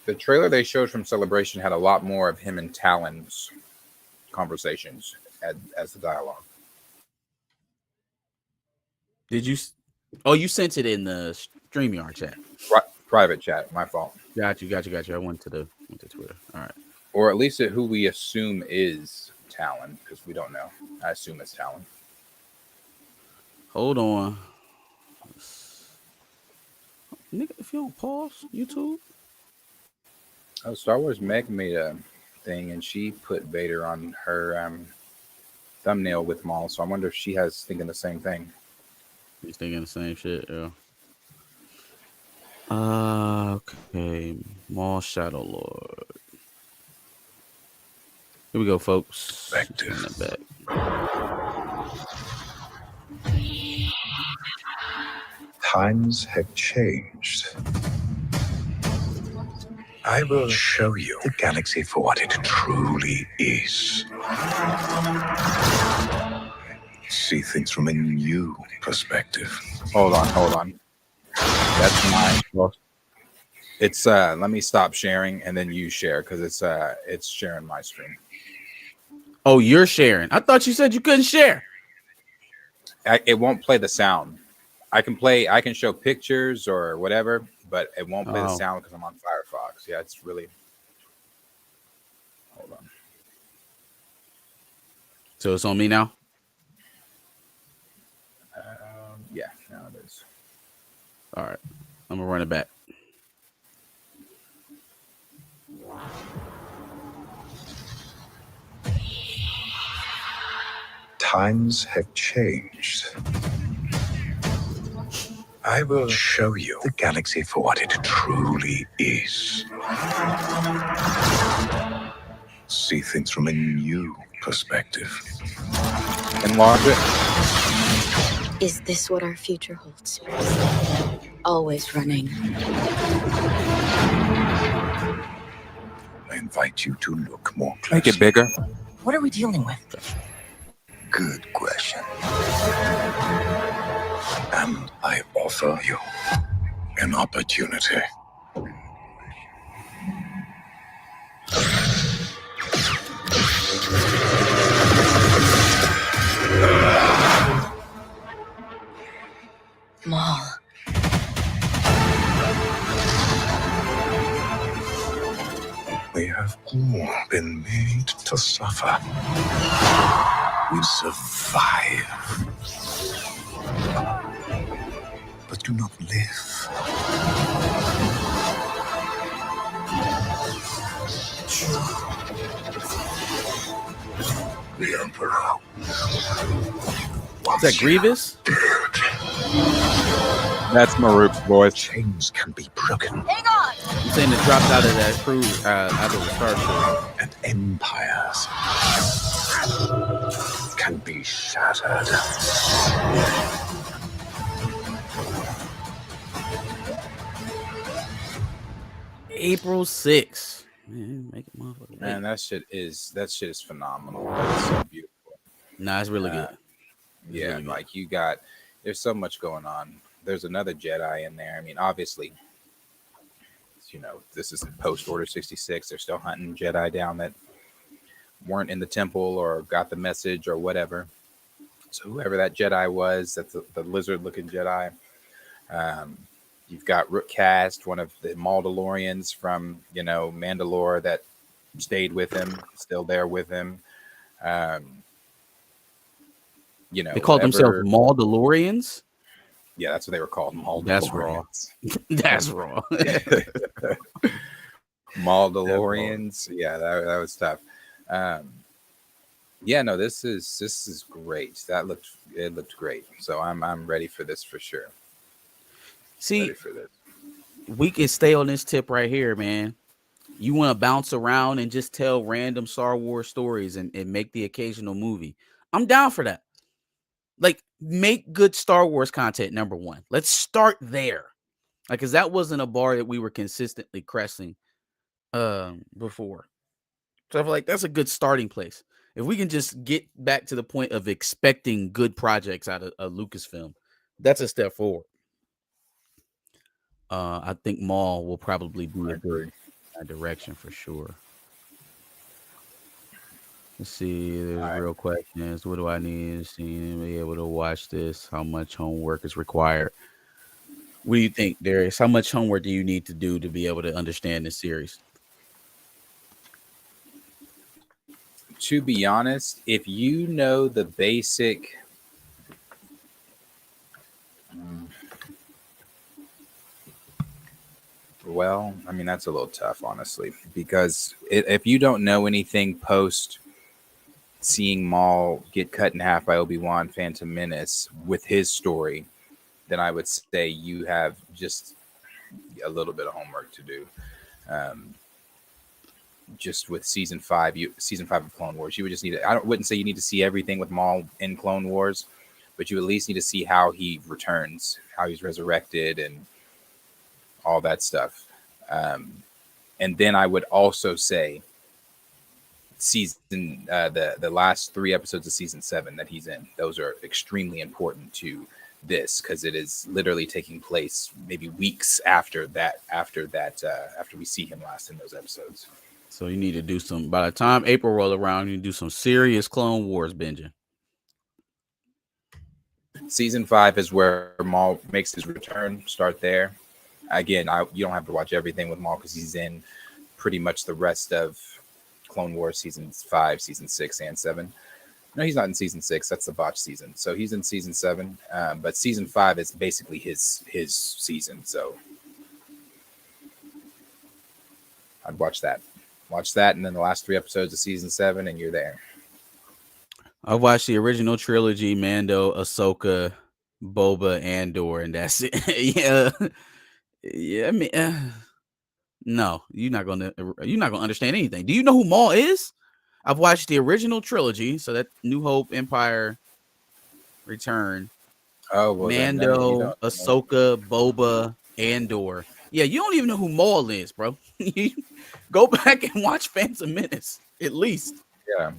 The trailer they showed from Celebration had a lot more of him and Talon's conversations as the dialogue. Did you? Oh, you sent it in the StreamYard chat. Private chat, my fault. Got you. I went to Twitter. All right. Or at least who we assume is Talon, because we don't know. I assume it's Talon. Hold on. Nigga, if you don't pause YouTube. Oh, Star Wars Meg made a thing, and she put Vader on her thumbnail with Maul. So I wonder if she has thinking the same thing. He's thinking the same shit, yeah. Okay. Maul Shadow Lord. Here we go, folks. Back. Times have changed. I will show you the galaxy for what it truly is. See things from a new perspective. Hold on. That's mine. Well, it's let me stop sharing and then you share because it's sharing my screen. Oh, you're sharing. I thought you said you couldn't share. It won't play the sound. I can show pictures or whatever, but it won't play the sound because I'm on Firefox. Yeah, it's really. Hold on. So it's on me now? Yeah, now it is. All right. I'm going to run it back. Times have changed. I will show you the galaxy for what it truly is. See things from a new perspective. Enlarge it. Is this what our future holds? Always running. I invite you to look more closely. Make it bigger. What are we dealing with? Good question. And I offer you an opportunity. Maul. We have all been made to suffer. We survive, but do not live. The Emperor. Is that Grievous? That's Maruk's voice. Chains can be broken. Hang on! You saying it dropped out of that crew, out of the starship. And empires can be shattered. April 6th. Man, make it motherfucker. Man, that shit is phenomenal. It's so beautiful. Nah, it's really good. Yeah, really good. like there's so much going on. There's another Jedi in there. I mean, obviously, this is post Order 66. They're still hunting Jedi down that weren't in the temple or got the message or whatever. So whoever that Jedi was, that's the lizard-looking Jedi. You've got Rook Cast, one of the Mandalorians from Mandalore that stayed with him, still there with him. They called themselves whatever. Maudalorians. Yeah, that's what they were called. That's raw. Mandalorians. That's raw. Mandalorians. Yeah, that was tough. Yeah, no, this is great. It looked great. So I'm ready for this for sure. See, Ready for this. we can stay on this tip right here, man. You want to bounce around and just tell random Star Wars stories and make the occasional movie. I'm down for that. Like, make good Star Wars content, number one. Let's start there. Like, because that wasn't a bar that we were consistently cresting before. So I feel like that's a good starting place. If we can just get back to the point of expecting good projects out of a Lucasfilm, that's a step forward. I think Maul will probably be a good direction for sure. Let's see. There's real questions. What do I need to see to be able to watch this? How much homework is required? What do you think, Darius? How much homework do you need to do to be able to understand this series? To be honest, if you know the basic well, I mean, that's a little tough, honestly, because if you don't know anything post seeing Maul get cut in half by Obi-Wan Phantom Menace with his story, then I would say you have just a little bit of homework to do. Just with season 5 of Clone Wars, you would just need to, wouldn't say you need to see everything with Maul in Clone Wars, but you at least need to see how he returns, how he's resurrected, and all that stuff. And then I would also say the last 3 episodes of season 7 that he's in, those are extremely important to this, because it is literally taking place maybe weeks after we see him last in those episodes. So you need to do some, by the time April roll around, you need to do some serious Clone Wars binging. Season 5 is where Maul makes his return. Start there. Again, you don't have to watch everything with Maul because he's in pretty much the rest of Clone Wars seasons 5, season 6, and 7. No, he's not in season 6. That's the botch season. So he's in season 7. But season 5 is basically his season. So I'd watch that. Watch that, and then the last 3 episodes of season 7, and you're there. I watched the original trilogy: Mando, Ahsoka, Boba, Andor, and that's it. Yeah. I mean, no, you're not gonna understand anything. Do you know who Maul is? I've watched the original trilogy, so that New Hope, Empire, Return. Oh, well, Mando, Ahsoka, Boba, Andor. Yeah, you don't even know who Maul is, bro. Go back and watch Phantom Menace, at least. Yeah.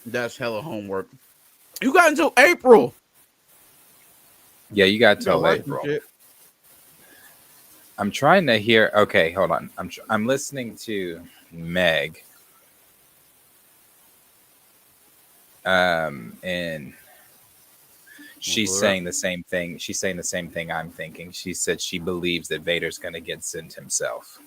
That's hella homework. You got until April. Yeah, you got until April. I'm trying to hear. Okay, hold on. I'm listening to Meg. And she's saying the same thing. She's saying the same thing I'm thinking. She said she believes that Vader's going to get sent himself.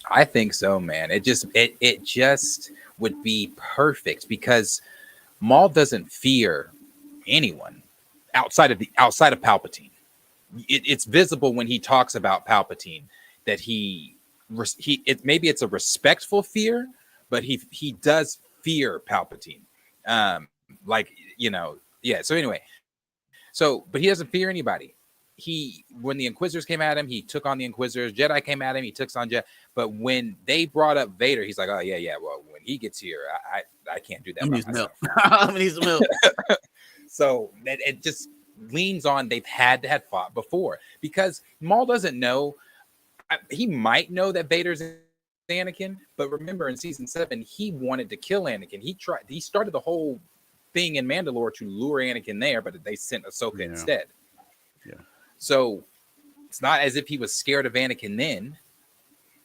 I think so, man. It just would be perfect because Maul doesn't fear anyone outside of Palpatine. It's visible when he talks about Palpatine that maybe it's a respectful fear, but he does fear Palpatine. So anyway, but he doesn't fear anybody. When the Inquisitors came at him, he took on the Inquisitors. Jedi came at him, he took on Jedi. But when they brought up Vader, he's like, oh yeah. Well, when he gets here, I can't do that by myself. I'm gonna need some milk. So it just leans on they've had fought before, because Maul doesn't know. He might know that Vader's Anakin, but remember in season 7, he wanted to kill Anakin. He started the whole thing in Mandalore to lure Anakin there, but they sent Ahsoka Yeah. instead. Yeah. So it's not as if he was scared of Anakin then.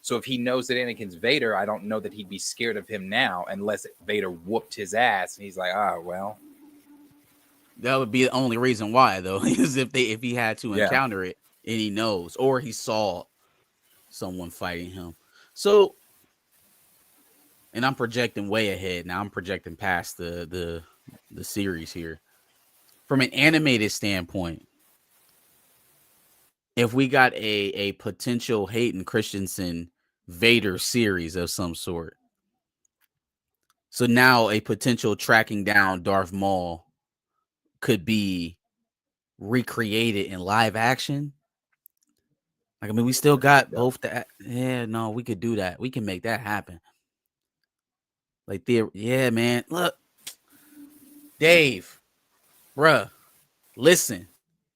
So if he knows that Anakin's Vader, I don't know that he'd be scared of him now, unless Vader whooped his ass and he's like, well. That would be the only reason why, though, is if he had to Yeah. encounter it and he knows, or he saw someone fighting him. So, and I'm projecting way ahead now. I'm projecting past the series here. From an animated standpoint, if we got a potential Hayden Christensen Vader series of some sort, so now a potential tracking down Darth Maul could be recreated in live action. Like, I mean, we still got both that. Yeah, no, we could do that. We can make that happen. Like, yeah, man. Look, Dave, bruh, listen,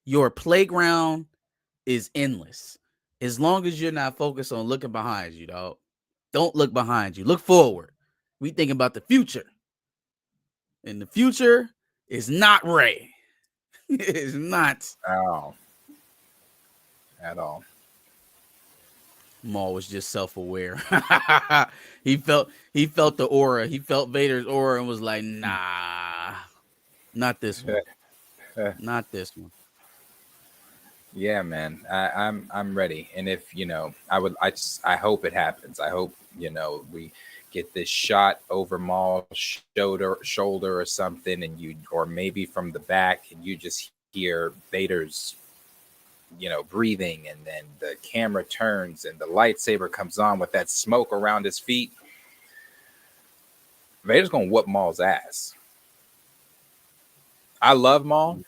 your playground is endless. As long as you're not focused on looking behind you, dog. Don't look behind you. Look forward. We thinking about the future. And the future is not Rey. It's not. Oh. At all. Maul was just self-aware. he felt the aura. He felt Vader's aura and was like, nah, not this one. Not this one. Yeah, man. I'm ready. And if I hope it happens. I hope we get this shot over Maul's shoulder or something, or maybe from the back, and you just hear Vader's breathing, and then the camera turns and the lightsaber comes on with that smoke around his feet. Vader's gonna whoop Maul's ass. I love Maul,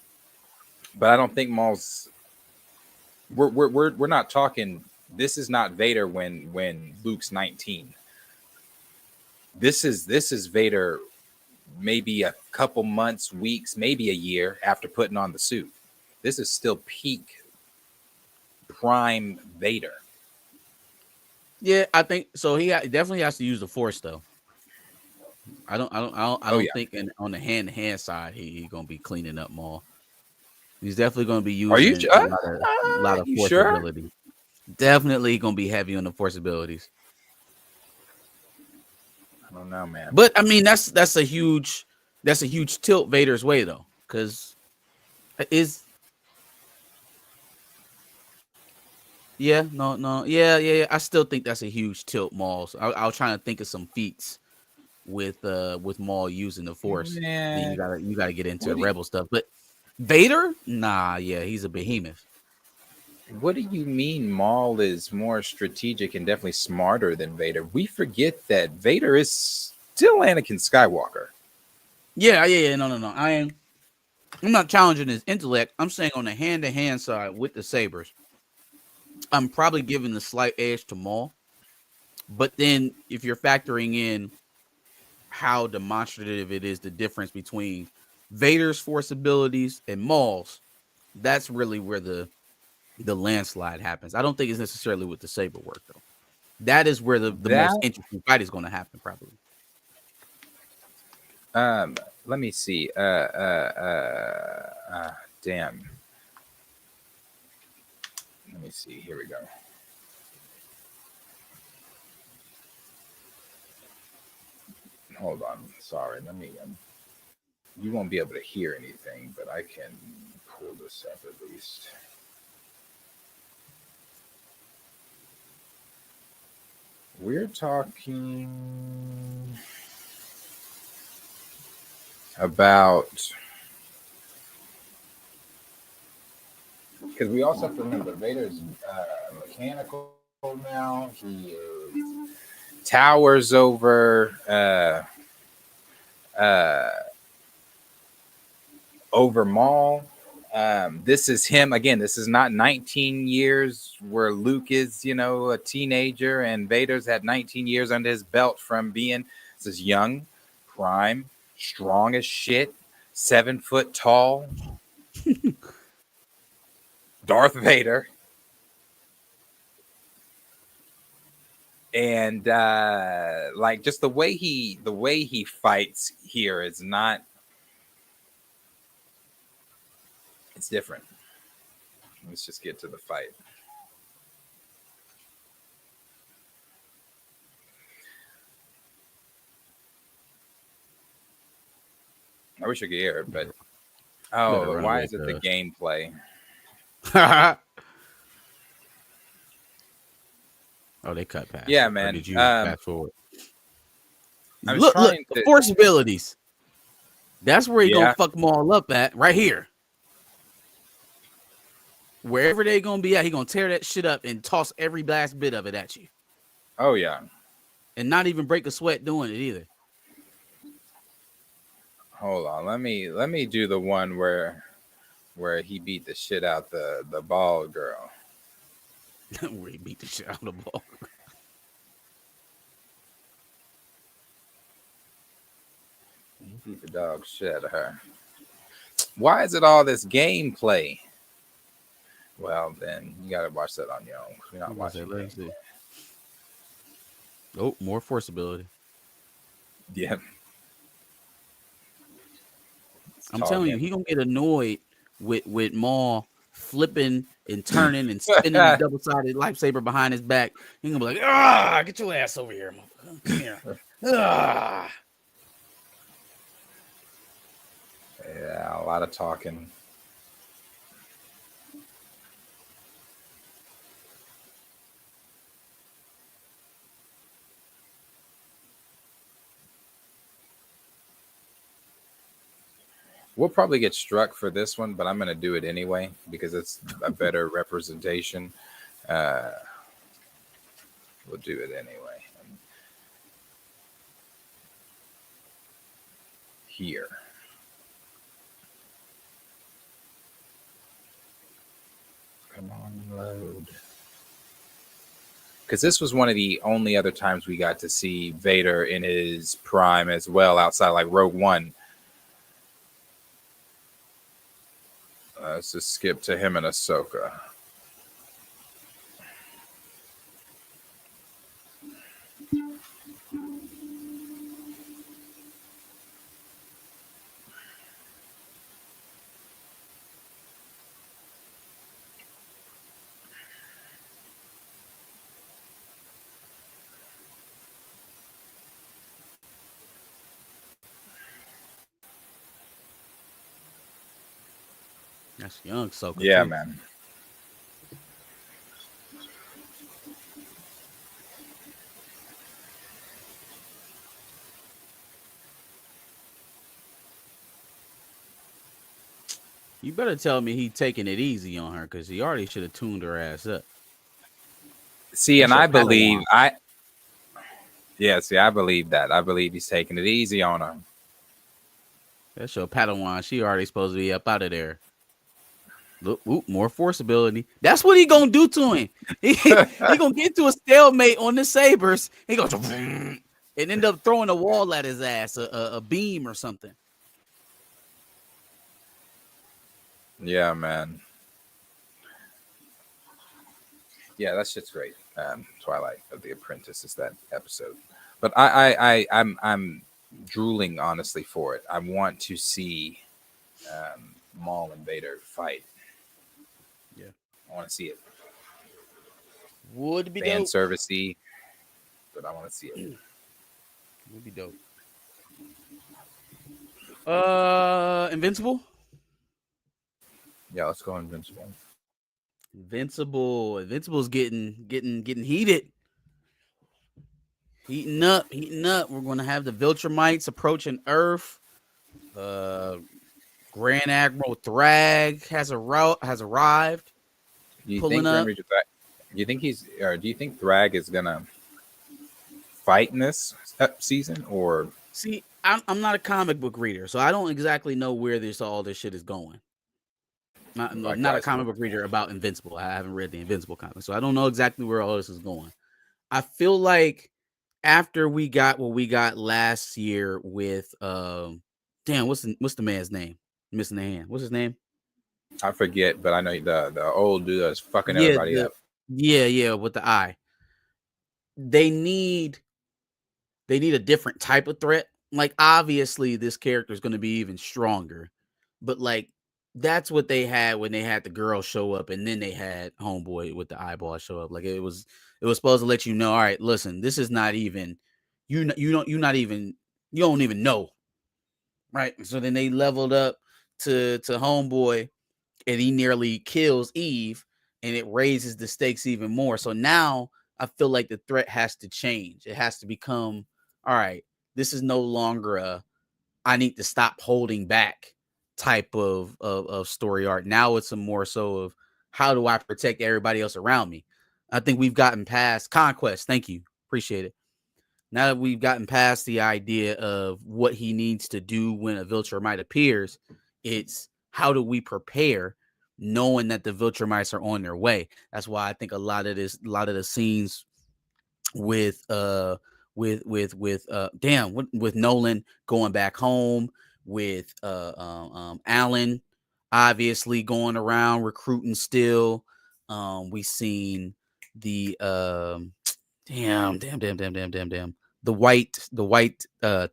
but I don't think Maul's. We're not talking. This is not Vader when Luke's 19. This is Vader, maybe a couple months, weeks, maybe a year after putting on the suit. This is still peak prime Vader. Yeah, I think so. He definitely has to use the Force, though. I don't think on the hand-to-hand side he gonna be cleaning up Maul. He's definitely gonna be using a lot of Force ability. Definitely gonna be heavy on the Force abilities. I don't know, man. But I mean, that's a huge tilt Vader's way, though, because yeah. I still think that's a huge tilt, Maul. So I was trying to think of some feats with Maul using the Force. Then you gotta get into Rebel stuff. But Vader, nah, yeah, he's a behemoth. What do you mean Maul is more strategic and definitely smarter than Vader? We forget that Vader is still Anakin Skywalker. Yeah. No. I'm not challenging his intellect. I'm saying on the hand-to-hand side with the sabers, I'm probably giving the slight edge to Maul. But then if you're factoring in how demonstrative it is, the difference between Vader's Force abilities and Maul's, that's really where the landslide happens. I don't think it's necessarily with the saber work, though. That is where the most interesting fight is going to happen, probably. Let me see. Damn. Let me see. Here we go. Hold on. Sorry. Let me. You won't be able to hear anything, but I can pull this up at least. We're talking about, because we also have to remember Vader's mechanical now. He is towers over Maul. This is him again. This is not 19 years where Luke is, a teenager, and Vader's had 19 years under his belt from being. This is young, prime, strong as shit, 7 foot tall, Darth Vader. And like just the way he fights here is not. It's different. Let's just get to the fight. I wish I could hear it, but Better run why away, is it the cuz. gameplay? Oh, they cut past Yeah, it. Or man. did you fast forward? I was Look, trying the to. force abilities. That's where he gonna Yeah. fuck them all up at, right here. Wherever they gonna be at, he gonna tear that shit up and toss every last bit of it at you, Oh yeah. and not even break a sweat doing it either. Hold on. Let me do the one where he beat the shit out the bald girl. Where he beat the shit out of the ball. He beat the dog shit out of her. Why is it all this gameplay? Well, then you gotta watch that on your own. 'Cause we're not watching. Let's see. Oh, more force ability. Yeah. I'm telling you, he gonna get annoyed with Maul flipping and turning and spinning the double-sided lightsaber behind his back. He gonna be like, "Ah, get your ass over here, motherfucker. Come here." Ah. Yeah, a lot of talking. We'll probably get struck for this one, but I'm going to do it anyway because it's a better representation. We'll do it anyway. Here. Come on, load. Because this was one of the only other times we got to see Vader in his prime as well, outside like Rogue One. Let's just skip to him and Ahsoka. That's young Ahsoka. Yeah, too. man. You better tell me he taking it easy on her because he already should have tuned her ass up. See, That's and your I believe Padawan. I believe that. I believe he's taking it easy on her. That's your Padawan. She already supposed to be up out of there. Look, ooh, more force ability. That's what he gonna do to him. He gonna get to a stalemate on the sabers. He goes and end up throwing a wall at his ass, a beam or something. Yeah, man. Yeah, that shit's great. Twilight of the Apprentice is that episode, but I'm drooling honestly for it. I want to see Maul and Vader fight. Yeah, I want to see it. Would be Fan dope. servicey, but I want to see it. Would be dope. Invincible. Yeah, let's go Invincible. Invincible's getting heated. Heating up. We're gonna have the Viltrumites approaching Earth. Grand Admiral Thrag has arrived. Do you Pulling think up. do you think do you think Thrag is gonna fight in this season, or See, I'm not a comic book reader, so I don't exactly know where all this shit is going. I'm not a comic book reader about Invincible. I haven't read the Invincible comic, so I don't know exactly where all this is going. I feel like after we got what we got last year with damn, what's the man's name? Missing the hand. What's his name? I forget, but I know the old dude that's fucking Yeah, everybody up. yeah, with the eye. they need a different type of threat. Like, obviously, this character is going to be even stronger, but like that's what they had when they had the girl show up, and then they had Homeboy with the eyeball show up. Like, it was supposed to let you know, all right, listen, this is not even you don't even know, right? So then they leveled up to Homeboy, and he nearly kills Eve, and it raises the stakes even more. So now I feel like the threat has to change. It has to become, all right, this is no longer a I need to stop holding back type of story arc. Now it's a more so of how do I protect everybody else around me? I think we've gotten past Conquest. Thank you. Appreciate it. Now that we've gotten past the idea of what he needs to do when a Viltrumite appears, it's how do we prepare knowing that the Viltrumites are on their way. That's why I think a lot of the scenes with with Nolan going back home, with Alan obviously going around recruiting still. We seen the damn the white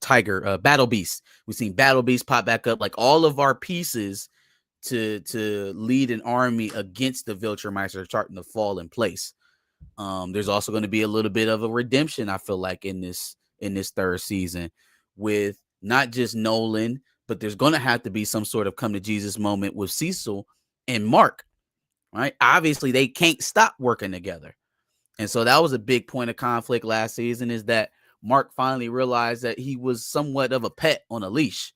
tiger Battle Beast. We've seen Battle Beast pop back up. Like, all of our pieces to lead an army against the Viltrumites are starting to fall in place. There's also going to be a little bit of a redemption, I feel like, in this third season, with not just Nolan, but there's going to have to be some sort of come to Jesus moment with Cecil and Mark, right? Obviously, they can't stop working together. And so that was a big point of conflict last season, is that Mark finally realized that he was somewhat of a pet on a leash.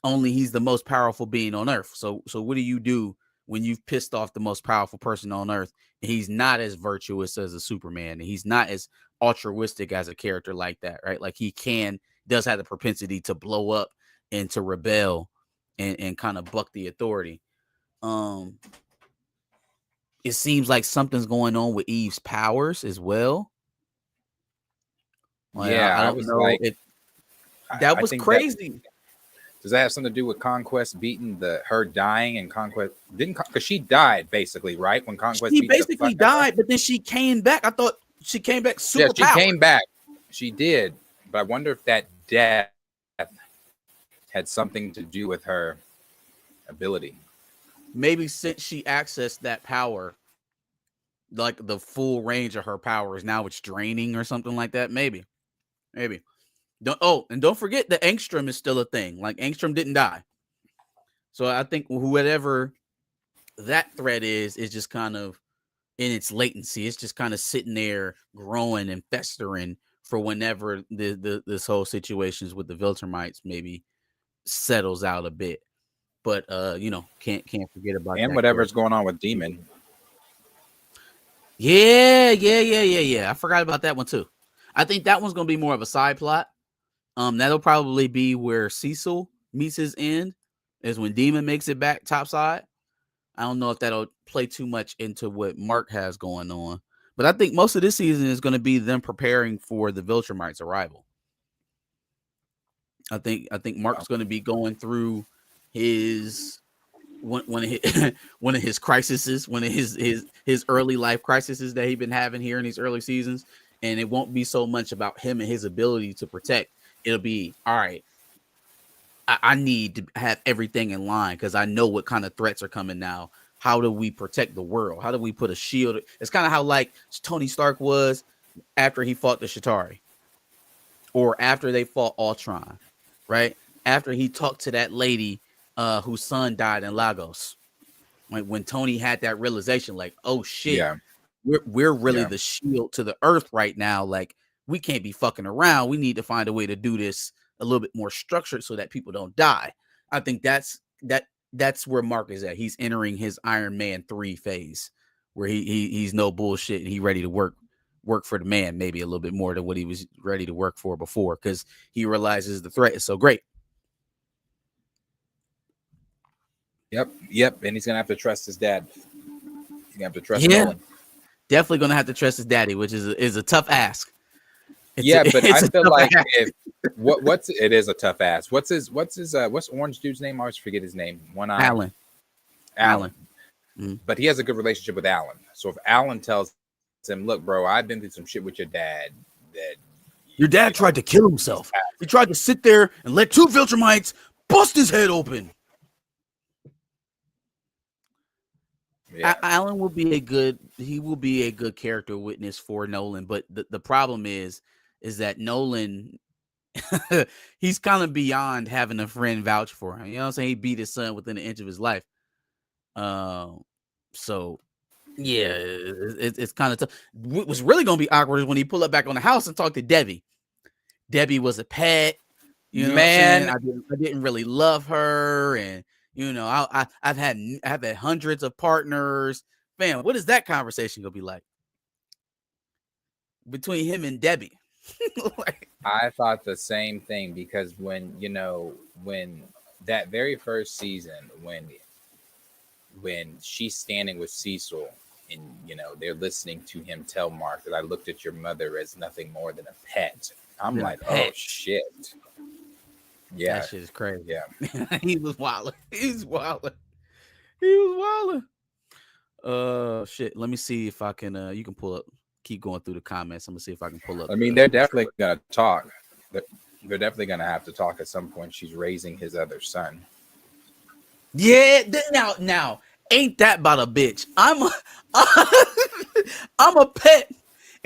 Only he's the most powerful being on earth. So what do you do when you've pissed off the most powerful person on earth, and he's not as virtuous as a Superman, and he's not as altruistic as a character like that, right? Like, he does have the propensity to blow up and to rebel and kind of buck the authority. It seems like something's going on with Eve's powers as well. Like, Yeah, I I don't was know like, if I that was think that crazy. does that have something to do with Conquest beating her dying, and Conquest didn't, because she died basically, right? When Conquest She beat the fuck basically out of her. died, but then she came back. I thought she came back Yeah, super she powered. came back. She did, but I wonder if that death had something to do with her ability. Maybe since she accessed that power, like the full range of her powers, now it's draining or something like that. Maybe. Don't forget that Angstrom is still a thing. Like, Angstrom didn't die. So I think whatever that threat is just kind of in its latency. It's just kind of sitting there growing and festering for whenever this whole situations with the Viltrumites maybe settles out a bit. But can't forget about And that whatever's character. going on with Demon. Yeah. I forgot about that one too. I think that one's gonna be more of a side plot. That'll probably be where Cecil meets his end, is when Demon makes it back topside. I don't know if that'll play too much into what Mark has going on, but I think most of this season is going to be them preparing for the Viltrumites' arrival. I think Mark's going to be going through his one of his one of his crises, one of his early life crises that he's been having here in these early seasons, and it won't be so much about him and his ability to protect. It'll be, all right, I need to have everything in line because I know what kind of threats are coming now. How do we protect the world? How do we put a shield? It's kind of how like Tony Stark was after he fought the Chitauri, or after they fought Ultron, right? After he talked to that lady whose son died in Lagos. Like, when Tony had that realization, like, oh shit, Yeah. we're really the shield to the earth right now. Like, we can't be fucking around. We need to find a way to do this a little bit more structured so that people don't die. I think that's where Mark is at. He's entering his Iron Man 3 phase, where he's no bullshit and he ready to work for the man, maybe a little bit more than what he was ready to work for before, because he realizes the threat is so great. Yep. And he's gonna have to trust his dad. He's gonna have to trust Yeah. Nolan. Definitely gonna have to trust his daddy, which is a tough ask. But I feel like it is a tough ask. What's Orange dude's name? I always forget his name. One eye. Alan. Mm-hmm. But he has a good relationship with Alan. So if Alan tells him, look, bro, I've been through some shit with your dad. That Your dad tried to kill himself. He tried to sit there and let 2 Viltrumites bust his head open. Yeah. Alan will be a good character witness for Nolan, but the problem is that Nolan he's kind of beyond having a friend vouch for him. You know what I'm saying? He beat his son within an inch of his life. So yeah, it's kind of tough. What was really gonna be awkward is when he pulled up back on the house and talked to Debbie. Debbie was a pet. You know Man, what I'm saying? I didn't really love her, and I've had hundreds of partners. Man, what is that conversation gonna be like between him and Debbie? Like, I thought the same thing, because when that very first season, when she's standing with Cecil and they're listening to him tell Mark that I looked at your mother as nothing more than a pet. I'm like, oh shit. Yeah. that shit is crazy. Yeah. He was wilding. Shit. Let me see if I can. You can pull up. Keep going through the comments. I'm gonna see if I can pull up. I mean, they're definitely gonna talk. They're definitely gonna have to talk at some point. She's raising his other son. Yeah. Now, ain't that about a bitch? I'm a pet,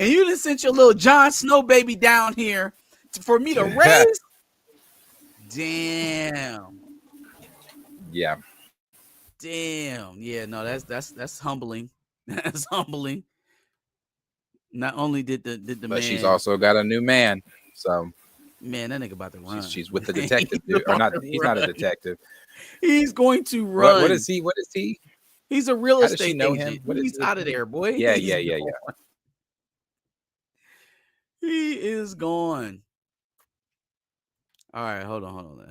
and you just sent your little Jon Snow baby down here for me to raise. Damn. Yeah. Damn. Yeah. No, that's humbling. That's humbling. Not only did the But man, she's also got a new man. So man, that nigga about to run. she's with the detective dude. Or not, he's not a detective. He's going to run. What is he? What is he? He's a real How does she estate know agent. him? He's out of there, boy. Yeah, He's yeah. gone. He is gone. All right, hold on.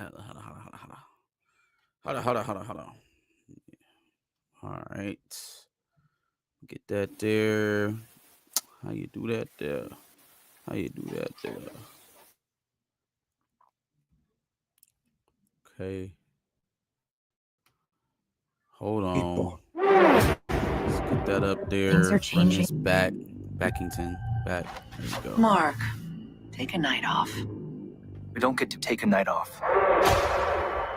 All right. Get that there. How you do that there? Okay. Hold on. Let's get that up there. Things are changing. Backington. Back. There you go. Mark, take a night off. We don't get to take a night off.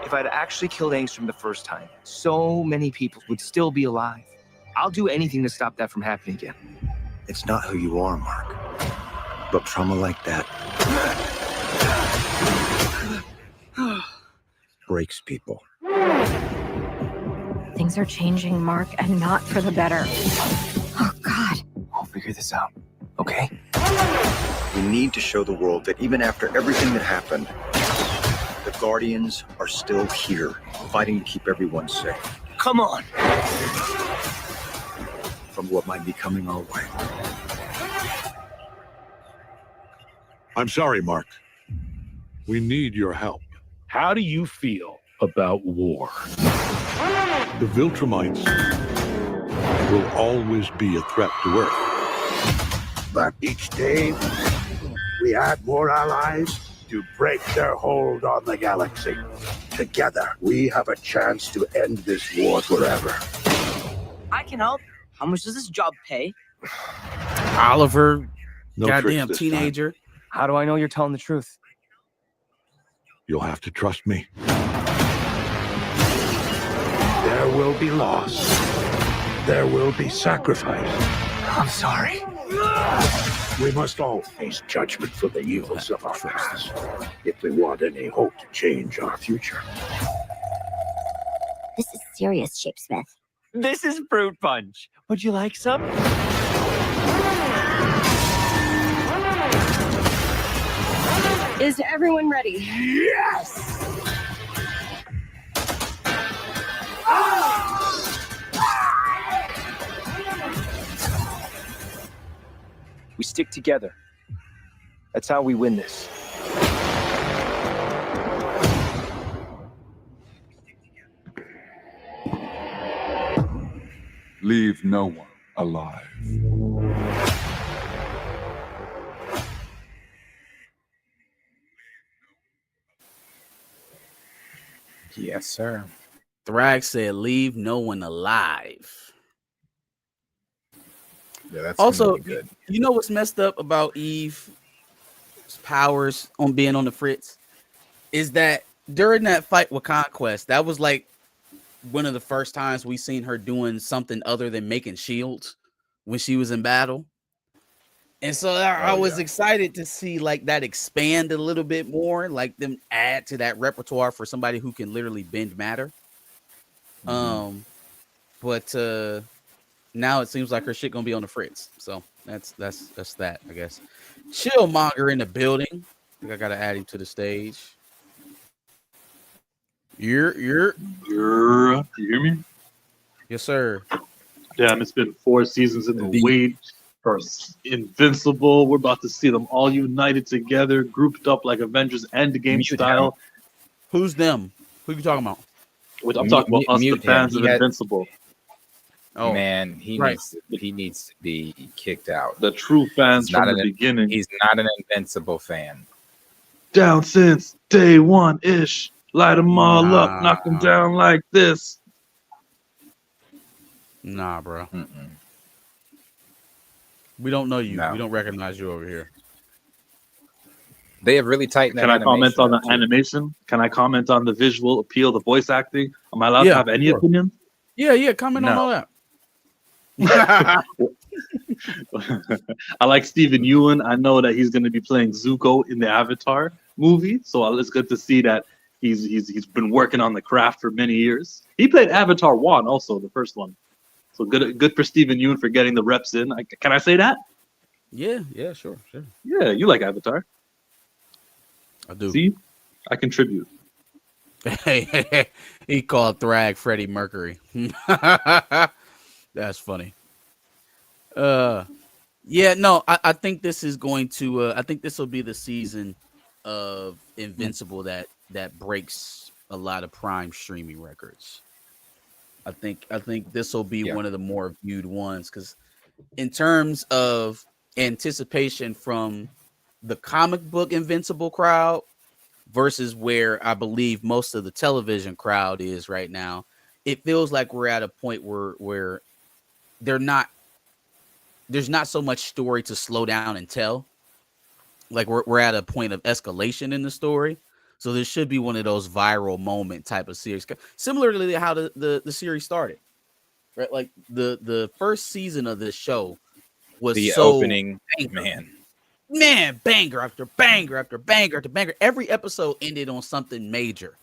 If I'd actually killed Angstrom the first time, so many people would still be alive. I'll do anything to stop that from happening again. It's not who you are, Mark. But trauma like that breaks people. Things are changing, Mark, and not for the better. Oh, God. We'll figure this out, okay? We need to show the world that even after everything that happened, the Guardians are still here, fighting to keep everyone safe. Come on! From what might be coming our way. I'm sorry, Mark. We need your help. How do you feel about war? The Viltrumites will always be a threat to Earth. But each day, we add more allies to break their hold on the galaxy. Together, we have a chance to end this war forever. I can help. How much does this job pay? Oliver, No goddamn tricks this teenager. How do I know you're telling the truth? You'll have to trust me. There will be loss. There will be sacrifice. I'm sorry. We must all face judgment for the evils of our past if we want any hope to change our future. This is serious, Shapesmith. This is fruit punch. Would you like some? Is everyone ready? Yes! We stick together. That's how we win this. Leave no one alive. Yes, sir. Thrag said, leave no one alive. Yeah, that's gonna Also, be good. you know what's messed up about Eve's powers on being on the fritz is that during that fight with Conquest, that was like one of the first times we seen her doing something other than making shields when she was in battle. And so I Oh was yeah. excited to see like that expand a little bit more, like them add to that repertoire for somebody who can literally bend matter. Mm-hmm. But now it seems like her shit gonna be on the fritz. So that's that, I guess. Chillmonger in the building. I think I gotta add him to the stage. You're You hear me? yes, sir. Damn, it's been 4 seasons in the The wait for Invincible. We're about to see them all united together, grouped up like Avengers Endgame mute him. style. Who's them? Who you talking about? Which I'm talking about us, the Mute him. fans of Invincible. Oh, Man, right. he needs to be kicked out. The true fans He's not from the an beginning. he's not an Invincible fan. Down since day one-ish. Light them all up, Nah, knock them down like this. nah, bro. Mm-mm. We don't know you. No. We don't recognize you over here. They have really tightened that. Can I comment animation on the up, too. animation? Can I comment on the visual appeal, the voice acting? Am I allowed to have any sure. opinion? Yeah. Comment on No. all that. I like Stephen Ewan. I know that he's going to be playing Zuko in the Avatar movie, so it's good to see that he's been working on the craft for many years. He played Avatar 1 also, the first one. So good for Stephen Ewan for getting the reps in. Can I say that? Yeah, sure. Yeah, you like Avatar. I do. See? I contribute. He called Thrag Freddie Mercury. That's funny. Yeah, no, I think this is going to I think this will be the season of Invincible that breaks a lot of Prime streaming records. I think this will be one of the more viewed ones because in terms of anticipation from the comic book Invincible crowd versus where I believe most of the television crowd is right now, it feels like we're at a point where there's not so much story to slow down and tell. Like we're at a point of escalation in the story. So this should be one of those viral moment type of series. Similarly to how the series started. Right? Like the first season of this show was the so opening, banger. Man, banger after banger after banger after banger. Every episode ended on something major.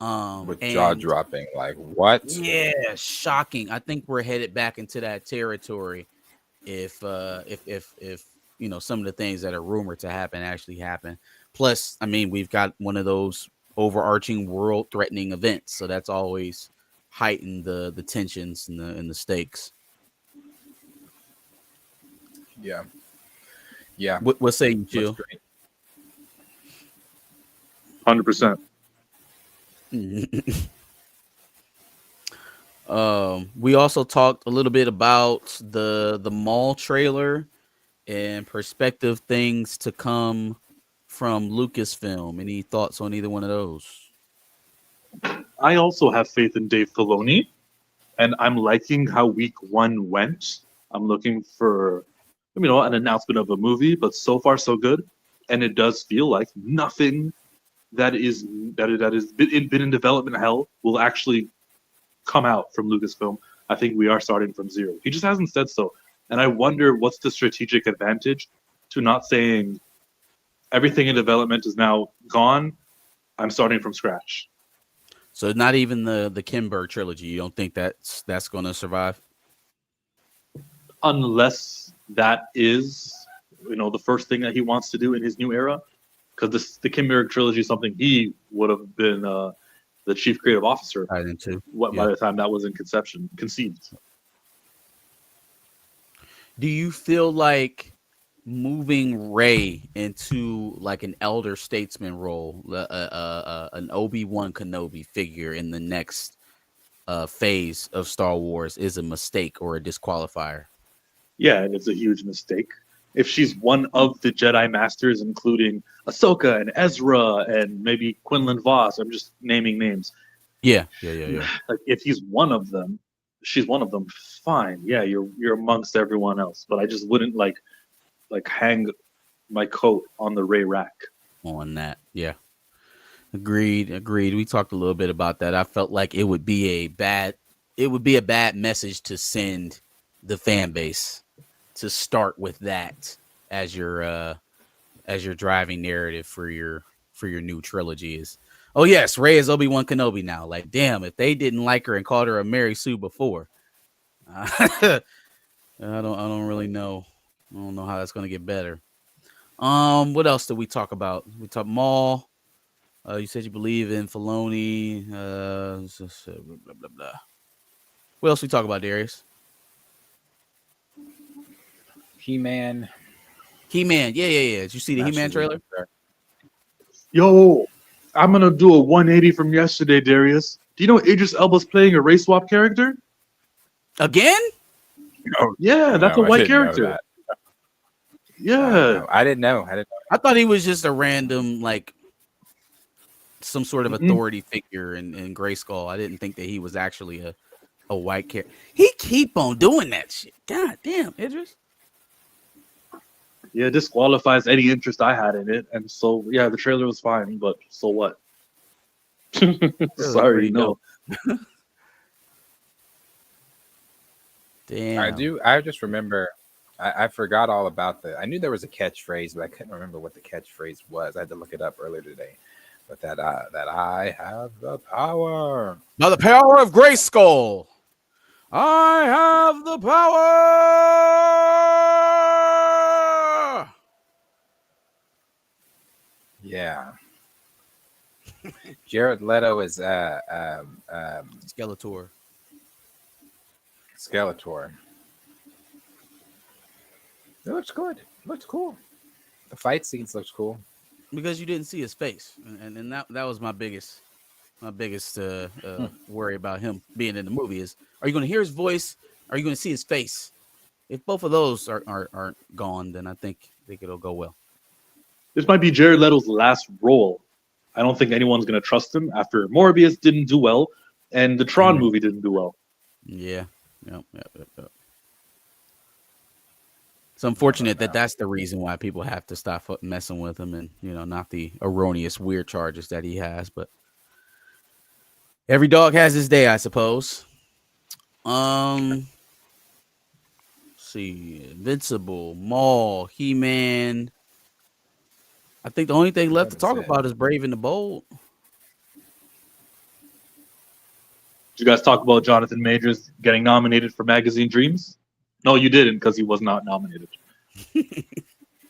with jaw dropping. Like what? Yeah, shocking. I think we're headed back into that territory if you know some of the things that are rumored to happen actually happen. Plus, I mean, we've got one of those overarching world-threatening events, so that's always heightened the tensions and the stakes. Yeah. What say you, Jill? 100%. We also talked a little bit about the Maul trailer and prospective things to come from Lucasfilm. Any thoughts on either one of those? I also have faith in Dave Filoni, and I'm liking how week 1 went. I'm looking for, an announcement of a movie, but so far so good. And it does feel like nothing that is been in development hell will actually come out from Lucasfilm. I think we are starting from zero. He just hasn't said so. And I wonder what's the strategic advantage to not saying everything in development is now gone. I'm starting from scratch. So not even the Kimber trilogy. You don't think that's going to survive? Unless that is, the first thing that he wants to do in his new era. Because the Kimber trilogy is something he would have been the chief creative officer by the time that was conceived. Do you feel like moving Rey into like an elder statesman role, an Obi-Wan Kenobi figure in the next phase of Star Wars is a mistake or a disqualifier? Yeah, and it's a huge mistake. If she's one of the Jedi Masters, including Ahsoka and Ezra and maybe Quinlan Vos, I'm just naming names. Yeah. Like if he's one of them, she's one of them, fine. Yeah, you're amongst everyone else, but I just wouldn't like hang my coat on the Ray rack. On that. Yeah. Agreed. We talked a little bit about that. I felt like it would be a bad message to send the fan base to start with that as your driving narrative for your new trilogy is, oh yes, Rey is Obi-Wan Kenobi now. Like, damn, if they didn't like her and called her a Mary Sue before, I don't really know. I don't know how that's gonna get better. What else did we talk about? We talked Maul. You said you believe in Filoni. Blah, blah, blah. What else we talk about, Darius? He-Man. He-Man. Yeah. Did you see the He-Man trailer? Yo, I'm gonna do a 180 from yesterday, Darius. Do you know Idris Elba's playing a race swap character? Again? No, yeah, that's no, a white character. Yeah, no, I didn't know. I thought he was just a random, like, some sort of authority figure in Grayskull. I didn't think that he was actually a white character. He keep on doing that shit. God damn, Idris. Yeah, disqualifies any interest I had in it, and so yeah, the trailer was fine, but so what? Sorry, no. Damn. I just remember. I forgot all about I knew there was a catchphrase, but I couldn't remember what the catchphrase was. I had to look it up earlier today. But that I have the power. Now the power of Grayskull. I have the power. Yeah. Jared Leto is Skeletor. It looks good. It looks cool. The fight scenes looks cool. Because you didn't see his face, and that was my biggest worry about him being in the movie is, are you going to hear his voice? Are you going to see his face? If both of those aren't gone, then I think it'll go well. This might be Jared Leto's last role. I don't think anyone's going to trust him after Morbius didn't do well and the Tron movie didn't do well. Yeah. Yep. It's unfortunate that that's the reason why people have to stop messing with him, and not the erroneous weird charges that he has. But every dog has his day, I suppose. Let's see, Invincible, Maul, He-Man. I think the only thing left to talk about is Brave and the Bold. Did you guys talk about Jonathan Majors getting nominated for Magazine Dreams? No, you didn't, because he was not nominated.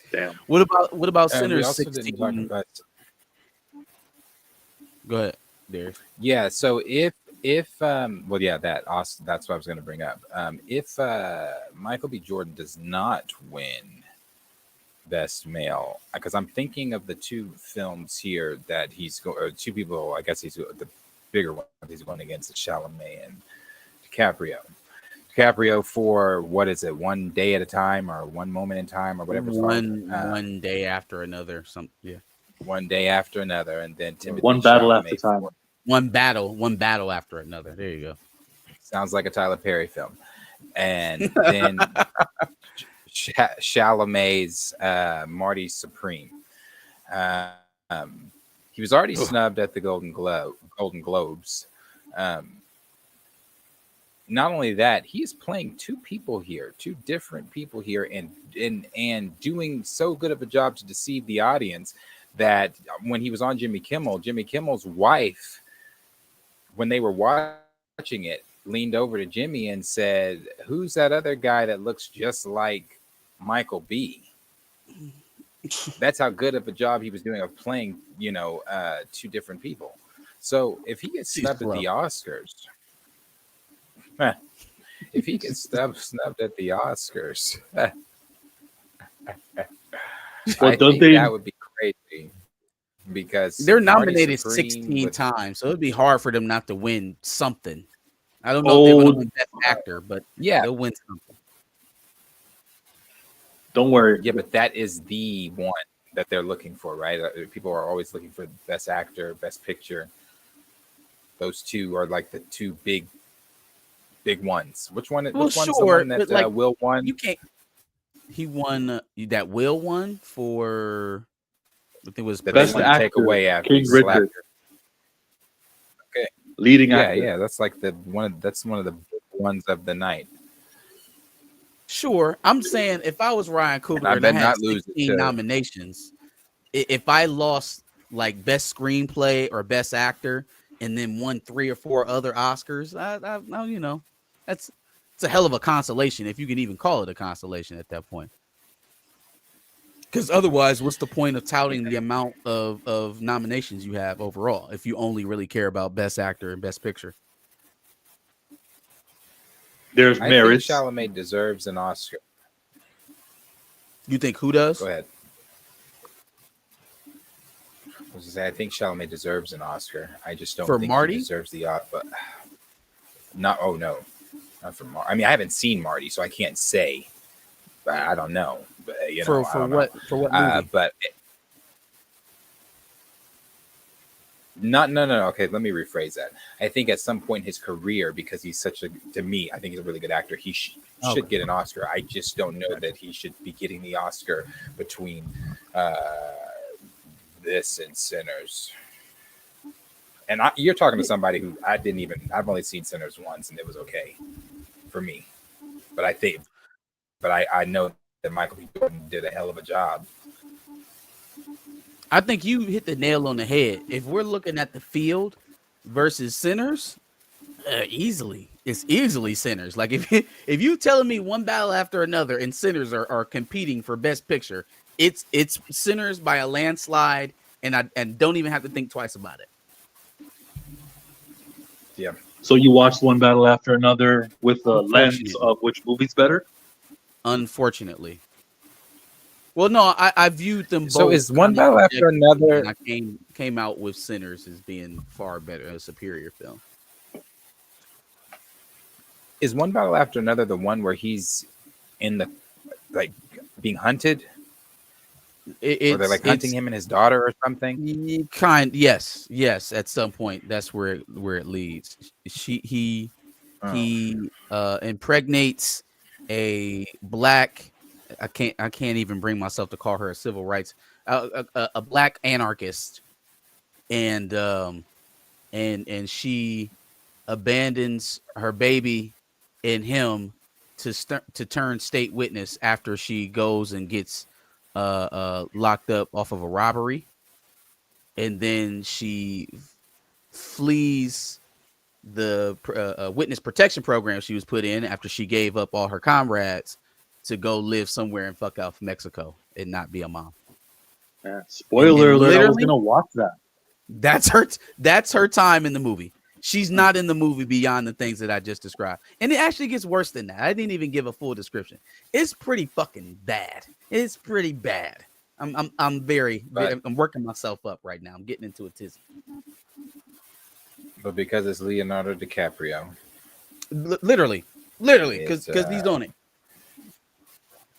Damn. What about Sinners 16? Go ahead, Darius. Yeah. So if well, yeah, that's what I was going to bring up. If Michael B. Jordan does not win Best Male, because I'm thinking of the two films here that two people. I guess he's the bigger one. He's going against Chalamet and DiCaprio. For what is it? One day at a time, or one moment in time, or whatever. One day after another. One day after another, and then Timothy one battle Chalamet after time. One battle after another. There you go. Sounds like a Tyler Perry film. And then Chalamet's Marty Supreme. He was already snubbed at the Golden Globes. Not only that, he is playing two different people here, and doing so good of a job to deceive the audience that when he was on Jimmy Kimmel's wife, when they were watching it, leaned over to Jimmy and said, "Who's that other guy that looks just like Michael B?" That's how good of a job he was doing of playing, two different people. So if he gets snubbed at the Oscars, if he gets snubbed at the Oscars, I think that would be crazy, because they're nominated 16 times, so it'd be hard for them not to win something. I don't know if they're going to win Best Actor, but yeah, they'll win something. Don't worry. Yeah, but that is the one that they're looking for, right? People are always looking for Best Actor, Best Picture. Those two are like the two big big ones. Which one? Well, Which one's the sure, one but that like Will won? you can't. He won that Will won for. I think it was That they Best want to take actor, away after he King slapped Richard, her. Okay. leading Yeah, actor. yeah. That's like that's one of the big ones of the night. Sure, I'm saying if I was Ryan And I Coogler and I bet had not lose it 16 to. nominations, if I lost like best screenplay or best actor and then won 3 or 4 other Oscars, that's it's a hell of a consolation if you can even call it a consolation at that point. Because otherwise, what's the point of touting the amount of nominations you have overall if you only really care about best actor and best picture? There's I think merits. Chalamet deserves an Oscar. You think who does? Go ahead. I was to say, I think Chalamet deserves an Oscar. I just don't For think Marty? he deserves the but not. Oh no, not for Marty. I mean, I haven't seen Marty, so I can't say. I don't know. But, I For don't know. what movie? But no. Okay, let me rephrase that. I think at some point in his career, because he's to me, I think he's a really good actor. He should get an Oscar. I just don't know that he should be getting the Oscar between this and Sinners. And you're talking to somebody who I've only seen Sinners once, and it was okay for me. But I know that Michael B. Jordan did a hell of a job. I think you hit the nail on the head. If we're looking at the field versus Sinners, it's easily Sinners. Like if you telling me one battle after another and Sinners are competing for best picture, it's Sinners by a landslide, and don't even have to think twice about it. Yeah. So you watched one battle after another with the lens of which movie's better? Unfortunately. Well, no, I viewed them both. So is one battle after another? And I came out with Sinners as being far better, a superior film. Is one battle after another the one where he's in the being hunted? Or they're hunting him and his daughter or something? Yes. At some point, that's where it leads. He impregnates a black. I can't even bring myself to call her a civil rights a black anarchist, and she abandons her baby and him to turn state witness after she goes and gets locked up off of a robbery, and then she flees the witness protection program she was put in after she gave up all her comrades to go live somewhere in fuck off Mexico and not be a mom. Yeah, spoiler alert! I was gonna watch that. That's her time in the movie. She's not in the movie beyond the things that I just described, and it actually gets worse than that. I didn't even give a full description. It's pretty fucking bad. It's pretty bad. I'm working myself up right now. I'm getting into a tizzy. But because it's Leonardo DiCaprio, literally, because he's on it.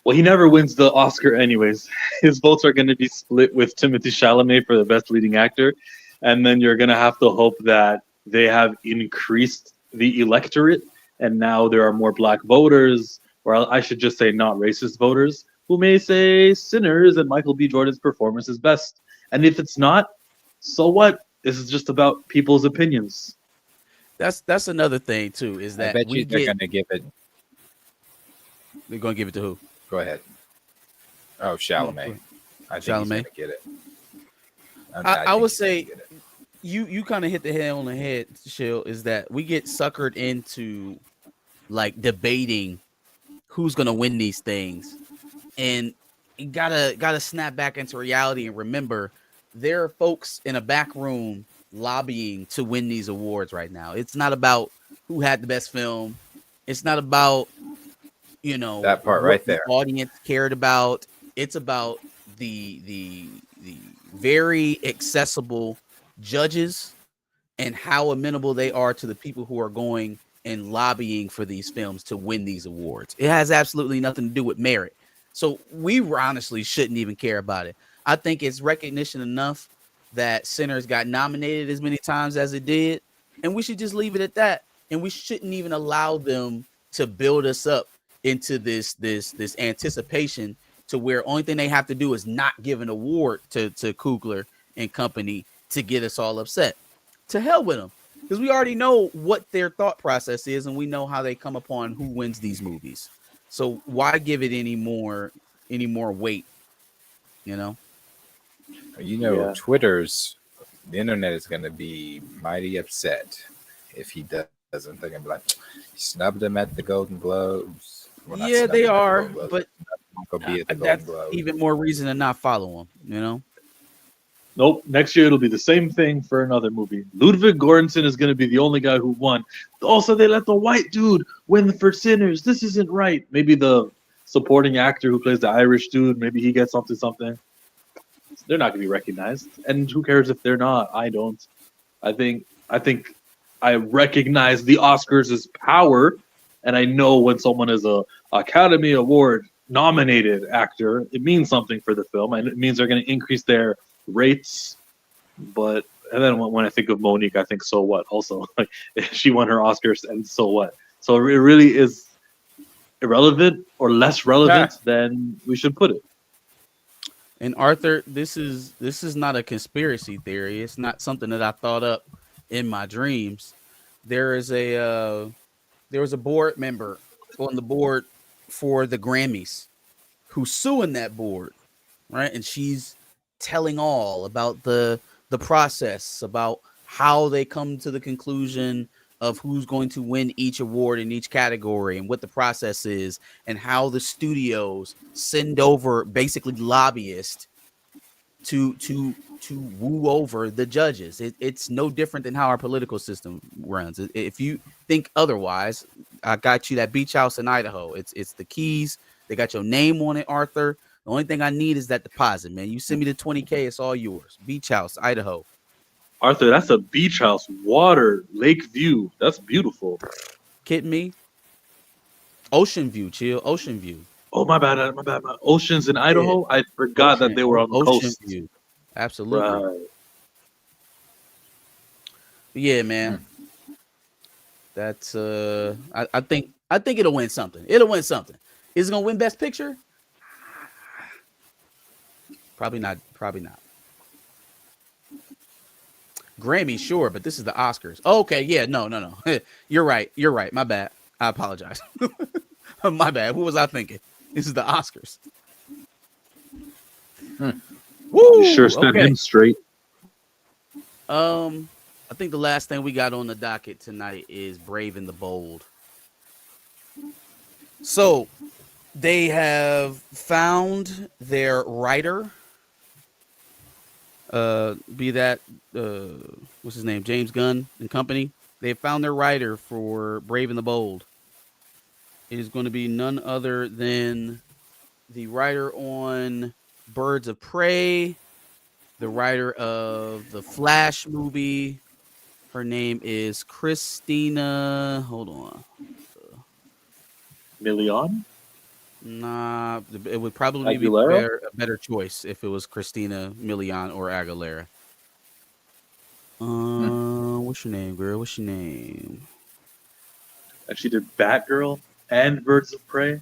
Well, he never wins the Oscar anyways. His votes are going to be split with Timothée Chalamet for the best leading actor, and then you're going to have to hope that they have increased the electorate, and now there are more black voters, or I should just say not racist voters, who may say Sinners and Michael B. Jordan's performance is best. And if it's not, so what? This is just about people's opinions. That's another thing too. Is that I bet they're going to give it. They're going to give it to who? Go ahead. Oh, Chalamet. I think he's going to get it. I would say you kind of hit the head on the head, Shill, is that we get suckered into like debating who's going to win these things, and you gotta snap back into reality and remember there are folks in a back room lobbying to win these awards right now. It's not about who had the best film. It's not about that part right there. The audience cared about. It's about the very accessible judges and how amenable they are to the people who are going and lobbying for these films to win these awards. It has absolutely nothing to do with merit. So we honestly shouldn't even care about it. I think it's recognition enough that Sinners got nominated as many times as it did, and we should just leave it at that and we shouldn't even allow them to build us up into this anticipation to where only thing they have to do is not give an award to Coogler and company to get us all upset. To hell with them, because we already know what their thought process is, and we know how they come upon who wins these movies. So why give it any more weight? You know? Yeah. The internet is going to be mighty upset if he doesn't. They're going to be like, "You snubbed him at the Golden Globes." Well, not Yeah, snubbed they him at the are, Golden Globes. but Gonna be at the Golden that's Globes. even more reason to not follow him. You know? Nope. Next year it'll be the same thing for another movie. Ludwig Göransson is going to be the only guy who won. Also, they let the white dude win for Sinners. This isn't right. Maybe the supporting actor who plays the Irish dude, maybe he gets something. They're not going to be recognized, and who cares if they're not? I don't. I think I recognize the Oscars as power, and I know when someone is a Academy Award nominated actor, it means something for the film, and it means they're going to increase their rates. But and then when I think of Monique, I think so what? Also, like she won her Oscars, and so what? So it really is irrelevant or less relevant than we should put it. And Arthur, this is not a conspiracy theory. It's not something that I thought up in my dreams. There was a board member on the board for the Grammys who's suing that board, right? And she's telling all about the process, about how they come to the conclusion of who's going to win each award in each category and what the process is, and how the studios send over basically lobbyists to woo over the judges. It's no different than how our political system runs. If you think otherwise, I got you that beach house in Idaho. It's the keys. They got your name on it, Arthur. The only thing I need is that deposit, man. You send me the 20K, it's all yours. Beach house, Idaho. Arthur, that's a beach house, water, lake view. That's beautiful. Kidding me? Ocean view, chill. Ocean view. Oh, my bad. Oceans in Idaho? I forgot that they were on the coast. View. Absolutely. Right. Yeah, man. That's I think it'll win something. It'll win something. Is it gonna win Best Picture? Probably not. Grammy, sure, but this is the Oscars. Okay, yeah, no. You're right. My bad. I apologize. My bad. What was I thinking? This is the Oscars. Woo! You sure set him straight. I think the last thing we got on the docket tonight is Brave and the Bold. So they have found their writer. Be that what's his name, James Gunn and company. They found their writer for Brave and the Bold. It is going to be none other than the writer on Birds of Prey, the writer of the Flash movie. Her name is Christina. Hold on. Milian? Nah, it would probably be a better choice if it was Christina Milian or Aguilera. What's your name, girl? What's your name? And she did Batgirl and Birds of Prey.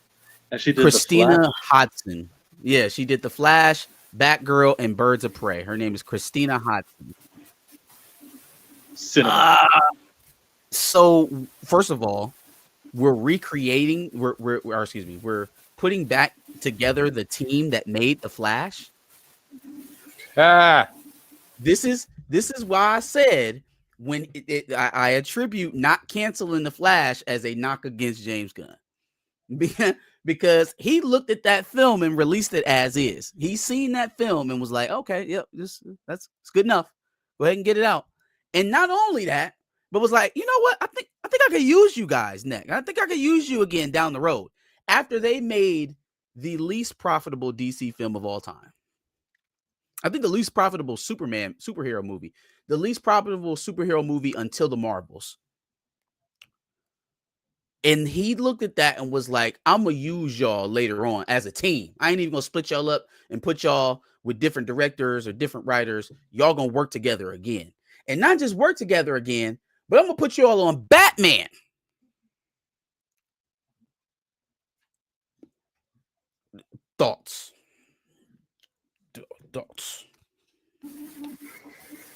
And she did Christina Hodson. Yeah, she did The Flash, Batgirl, and Birds of Prey. Her name is Christina Hodson. So first of all, we're recreating. We're putting back together the team that made The Flash. This is why I said when I attribute not canceling The Flash as a knock against James Gunn. Because he looked at that film and released it as is. He seen that film and was like, okay, yep, that's good enough. Go ahead and get it out. And not only that, but was like, you know what? I think I could use you guys next. I think I could use you again down the road. After they made the least profitable DC film of all time. I think the least profitable superhero movie. The least profitable superhero movie until the Marvels. And he looked at that and was like, I'm going to use y'all later on as a team. I ain't even going to split y'all up and put y'all with different directors or different writers. Y'all going to work together again. And not just work together again, But I'm gonna put you all on Batman. Thoughts. Thoughts.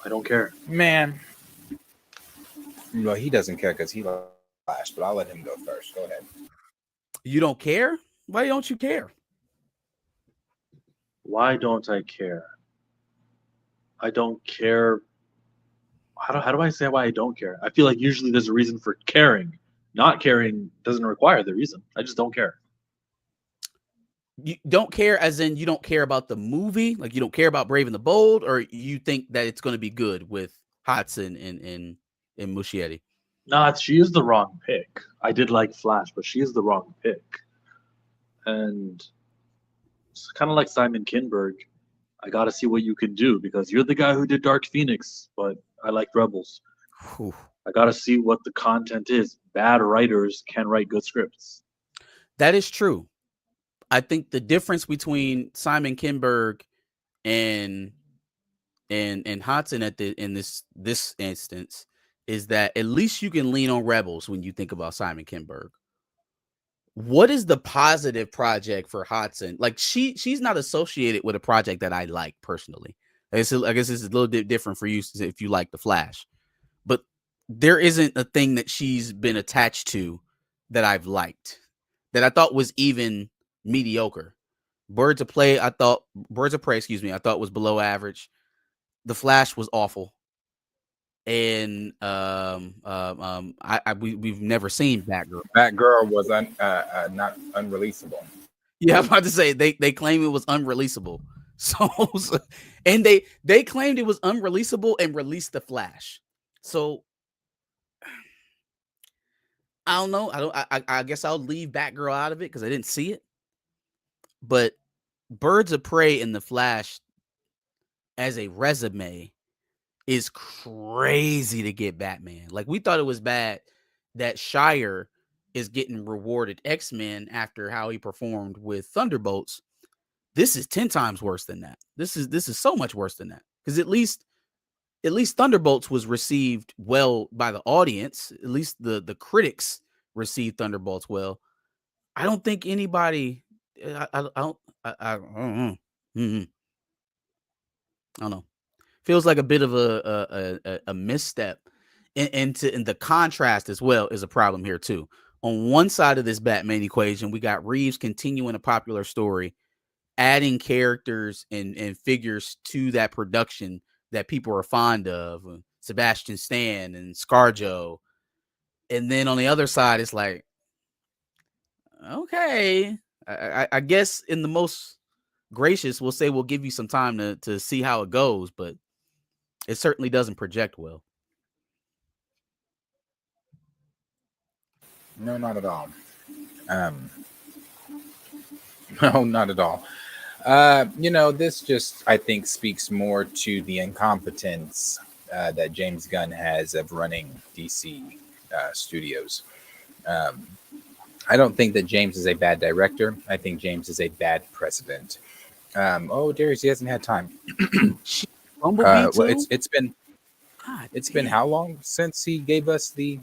I don't care. Man, well, he doesn't care because he Flash, but I'll let him go first. Go ahead. You don't care? Why don't you care? Why don't I care? I don't care. How do I say why I don't care? I feel like usually there's a reason for caring. Not caring doesn't require the reason. I just don't care. You don't care as in you don't care about the movie? Like you don't care about Brave and the Bold? Or you think that it's going to be good with Hudson and Muschietti? Nah, she is the wrong pick. I did like Flash, but she is the wrong pick. And it's kind of like Simon Kinberg. I got to see what you can do because you're the guy who did Dark Phoenix, but I like Rebels. Whew. I got to see what the content is. Bad writers can write good scripts. That is true. I think the difference between Simon Kinberg and Hudson in this instance is that at least you can lean on Rebels when you think about Simon Kinberg. What is the positive project for Hudson? Like she's not associated with a project that I like personally. I guess this is a little bit different for you if you like The Flash, but there isn't a thing that she's been attached to that I've liked that I thought was even mediocre. Birds of Prey, I thought was below average. The Flash was awful. And we've never seen Batgirl. Batgirl was not unreleasable. Yeah, I'm about to say they claim it was unreleasable. So and they claimed it was unreleasable and released the Flash. So I don't know. I guess I'll leave Batgirl out of it because I didn't see it. But Birds of Prey and the Flash as a resume is crazy to get Batman. Like we thought it was bad that Shire is getting rewarded X-Men after how he performed with Thunderbolts. This is 10 times worse than that. This is so much worse than that. Because at least Thunderbolts was received well by the audience. At least the critics received Thunderbolts well. I don't think anybody I don't know. I don't know. Feels like a bit of a misstep. And the contrast as well is a problem here too. On one side of this Batman equation, we got Reeves continuing a popular story, adding characters and figures to that production that people are fond of, Sebastian Stan and ScarJo. And then on the other side, it's like, okay, I guess in the most gracious, we'll say we'll give you some time to see how it goes, but it certainly doesn't project well. No, not at all. No, not at all. This just, I think, speaks more to the incompetence that James Gunn has of running DC studios. I don't think that James is a bad director. I think James is a bad president. Darius, he hasn't had time. Bumblebee too? Well, it's been how long since he gave us the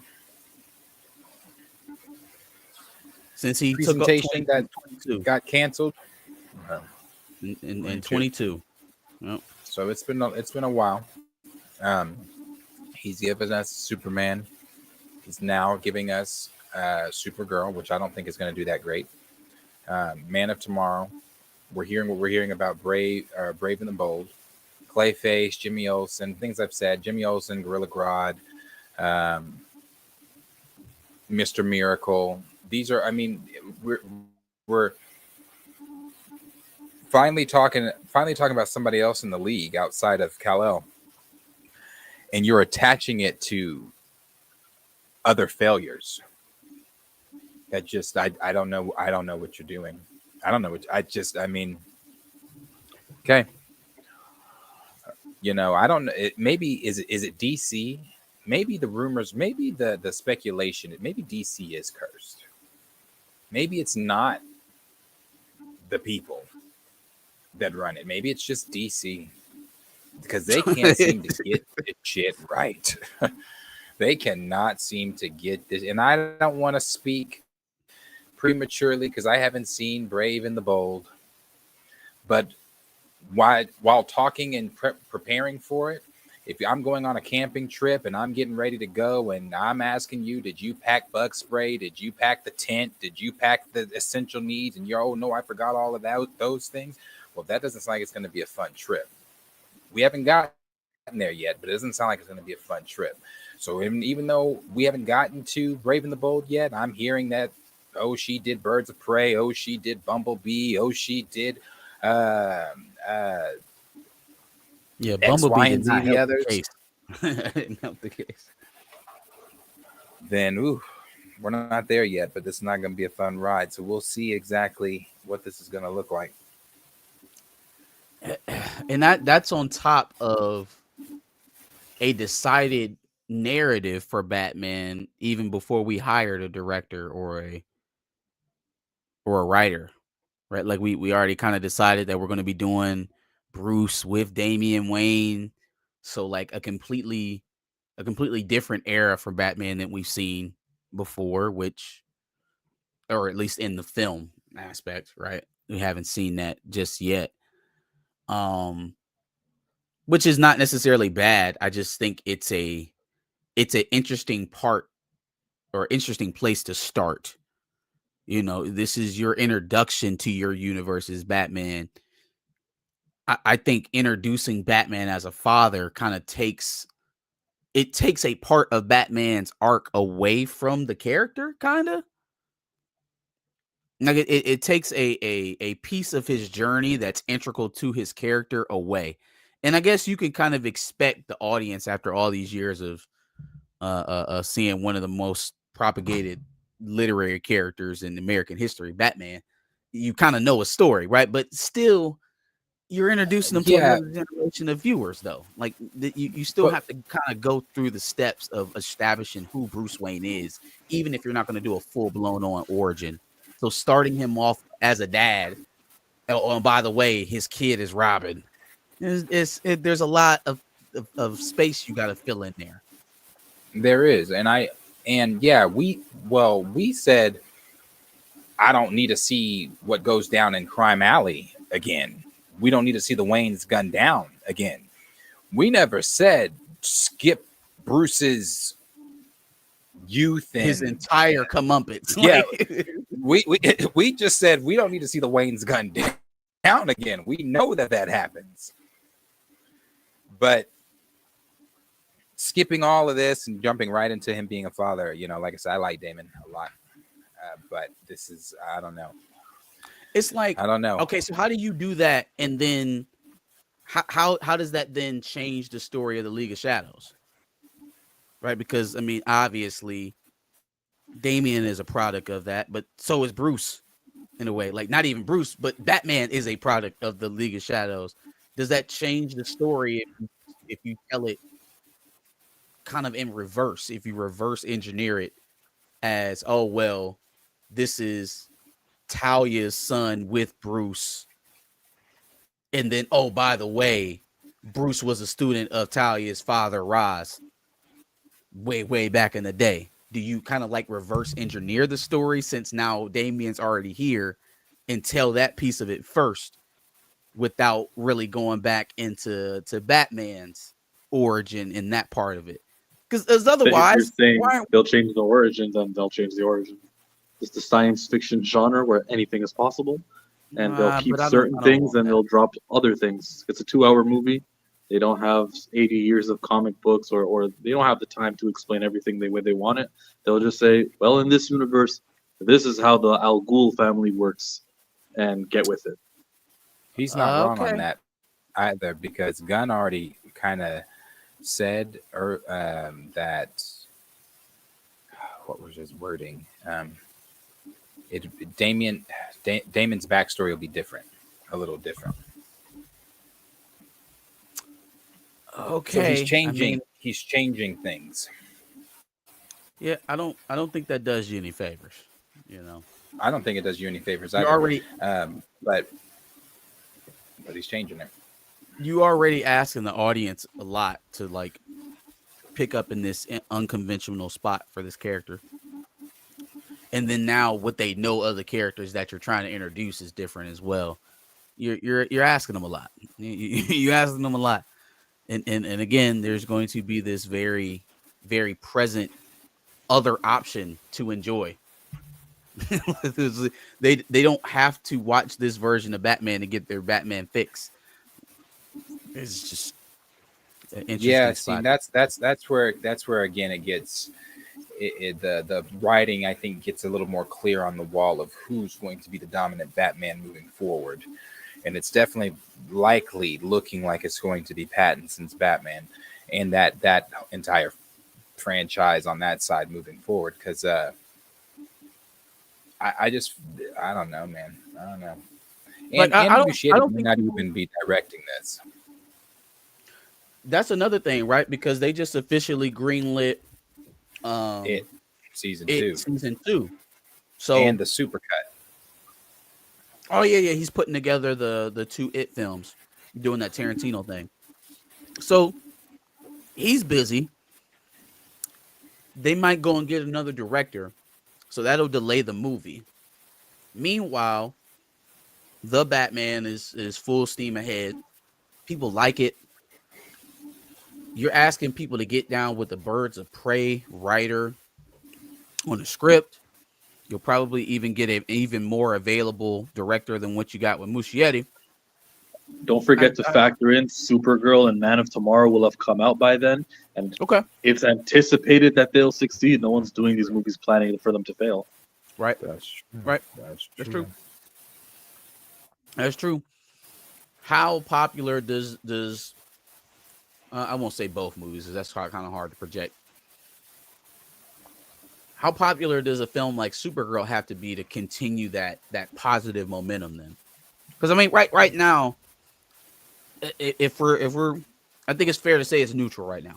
presentation that got canceled in 22. Yep. So it's been a while. He's given us Superman. He's now giving us Supergirl, which I don't think is going to do that great. Man of Tomorrow. We're hearing about Brave and the Bold, Clayface, Jimmy Olsen, things I've said. Jimmy Olsen, Gorilla Grodd, Mr. Miracle. These are, we're finally talking about somebody else in the league outside of Kal-El, and you're attaching it to other failures. That just, I don't know what you're doing. I don't know what okay. I don't know. Maybe is it DC? Maybe the rumors, maybe the speculation, maybe DC is cursed. Maybe it's not the people that run it. Maybe it's just DC because they can't seem to get the shit right. They cannot seem to get this, and I don't want to speak prematurely because I haven't seen Brave and the Bold. But while talking and preparing for it, if I'm going on a camping trip and I'm getting ready to go, and I'm asking you, did you pack bug spray? Did you pack the tent? Did you pack the essential needs? And you're, oh no, I forgot all of those things. Well, that doesn't sound like it's going to be a fun trip. We haven't gotten there yet, but it doesn't sound like it's going to be a fun trip. So even though we haven't gotten to Brave and the Bold yet, I'm hearing that, oh, she did Birds of Prey. Oh, she did Bumblebee. Oh, she did Yeah, X, Bumblebee Y, did and Z, not the help the others. case. Didn't help the case. Then, we're not there yet, but this is not going to be a fun ride. So we'll see exactly what this is going to look like. And that's on top of a decided narrative for Batman even before we hired a director or a writer, right? Like we already kind of decided that we're going to be doing Bruce with Damian Wayne, so like a completely different era for Batman than we've seen before, which, or at least in the film aspect, right? We haven't seen that just yet. Which is not necessarily bad. I just think it's an interesting part or interesting place to start. You know, this is your introduction to your universe as Batman. I think introducing Batman as a father kind of takes a part of Batman's arc away from the character, kind of. Like it takes a piece of his journey that's integral to his character away. And I guess you can kind of expect the audience, after all these years of seeing one of the most propagated literary characters in American history, Batman, you kind of know a story, right? But still, you're introducing them to Yeah, another generation of viewers, though. Like you still but have to kind of go through the steps of establishing who Bruce Wayne is, even if you're not going to do a full blown on origin. So starting him off as a dad, oh, and by the way, his kid is Robin. There's a lot of space you got to fill in there. there is, and yeah, we said I don't need to see what goes down in Crime Alley again. We don't need to see the Waynes gunned down again. We never said skip Bruce's youth and His entire comeuppance. Yeah, Like, we just said we don't need to see the Waynes gunned down again. We know that happens, but skipping all of this and jumping right into him being a father, like I said, I like Damon a lot, but this is, I don't know. It's like, I don't know. Okay, so how do you do that, and then how does that then change the story of the League of Shadows? Right? Because I mean, obviously, Damian is a product of that, but so is Bruce in a way. Like, not even Bruce, but Batman is a product of the League of Shadows. Does that change the story if you tell it kind of in reverse? If you reverse engineer it as, oh well, this is Talia's son with Bruce, and then, oh, by the way, Bruce was a student of Talia's father, Ra's, way back in the day. Do you kind of like reverse engineer the story, since now Damian's already here, and tell that piece of it first without really going back into Batman's origin in that part of it? Because otherwise, if you're saying they'll change the origin, then they'll change the origin. It's the science fiction genre where anything is possible, and they'll keep certain things and they'll drop other things. It's a 2-hour movie. They don't have 80 years of comic books, or they don't have the time to explain everything the way they want it. They'll just say, well, in this universe, this is how the Al Ghul family works, and get with it. He's not wrong on that either, because Gunn already kind of said that, what was his wording? Damon's backstory will be different, a little different. Okay, so he's changing things. Yeah, I don't think that does you any favors. I don't think it does you any favors You're either. already, but he's changing it. You already asking the audience a lot to like pick up in this unconventional spot for this character. And then now what they know of the characters that you're trying to introduce is different as well. You're asking them a lot. You're asking them a lot. And again, there's going to be this very, very present other option to enjoy. They don't have to watch this version of Batman to get their Batman fix. It's just an interesting Yeah, see, spot. that's where again it gets the writing, I think, gets a little more clear on the wall of who's going to be the dominant Batman moving forward. And it's definitely likely looking like it's going to be Pattinson's Batman and that entire franchise on that side moving forward. Because I don't know, man. I don't know. And I don't Muschietti may think not people, even be directing this. that's another thing, right? Because they just officially greenlit It season it 2 season 2. So and the supercut. oh yeah, he's putting together the 2 It films, doing that Tarantino thing. So he's busy. They might go and get another director, so that'll delay the movie. Meanwhile, the Batman is full steam ahead. People like it. You're asking people to get down with the Birds of Prey writer on the script. You'll probably even get an even more available director than what you got with Muschietti. Don't forget to factor in Supergirl and Man of Tomorrow will have come out by then, and it's anticipated that they'll succeed. No one's doing these movies planning for them to fail. Right. That's true. Right. That's true. That's true. How popular does I won't say both movies, because that's kind of hard to project. How popular does a film like Supergirl have to be to continue that positive momentum then? Because I mean, right now, if we're, I think it's fair to say it's neutral right now.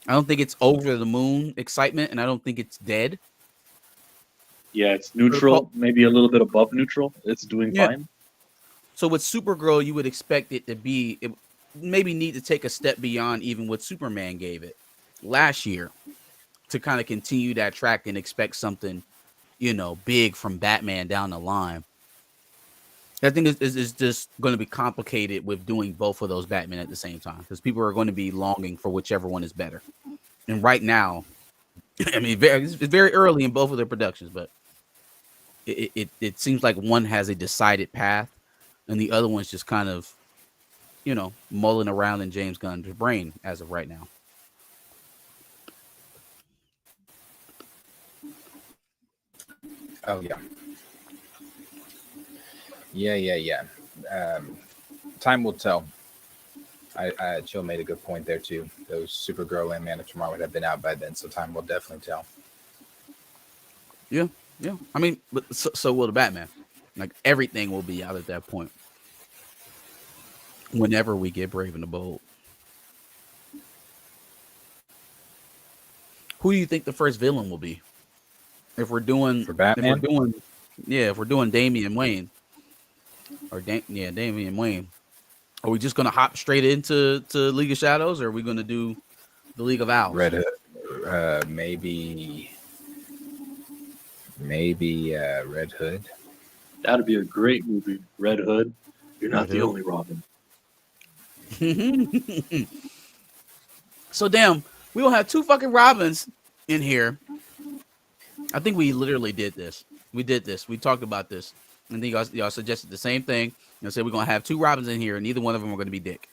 I don't think it's over the moon excitement, and I don't think it's dead. Yeah, it's neutral, maybe a little bit above neutral. It's doing Yeah. fine. So with Supergirl, you would expect it to be, it maybe need to take a step beyond even what Superman gave it last year to kind of continue that track and expect something, big from Batman down the line. I think is just going to be complicated with doing both of those Batman at the same time, because people are going to be longing for whichever one is better. And right now, I mean, it's very early in both of their productions, but it seems like one has a decided path and the other one's just kind of, mulling around in James Gunn's brain as of right now. Oh yeah. Yeah. Time will tell. Jill made a good point there too. Those Supergirl and Man of Tomorrow would have been out by then, so time will definitely tell. Yeah. I mean, but so will the Batman. Like everything will be out at that point. Whenever we get Brave and the Bold. Who do you think the first villain will be? If we're doing for Batman, if we're doing Damian Wayne, or Damian Wayne, are we just gonna hop straight into League of Shadows, or are we gonna do the League of Owls? Red Hood, maybe Red Hood. That'd be a great movie. Red Hood. You're not the only Robin. So damn, we will have 2 fucking Robins in here. I think we literally did this. We talked about this. And then y'all suggested the same thing. You said we're gonna have 2 Robins in here, and neither one of them are gonna be Dick.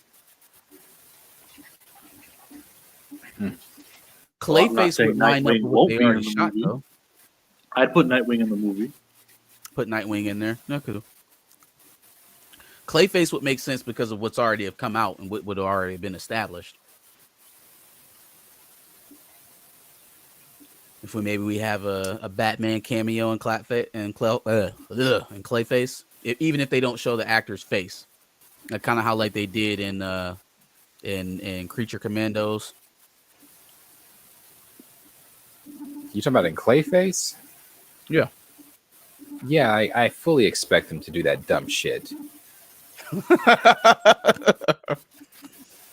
Clayface would line up with what they already shot, though. I'd put Nightwing in the movie. Put Nightwing in there. No, cool. Clayface would make sense because of what's already have come out and what would have already been established. If we have a Batman cameo in Clayface, even if they don't show the actor's face, like kind of how like they did in Creature Commandos. You talking about in Clayface? Yeah. Yeah, I fully expect them to do that dumb shit.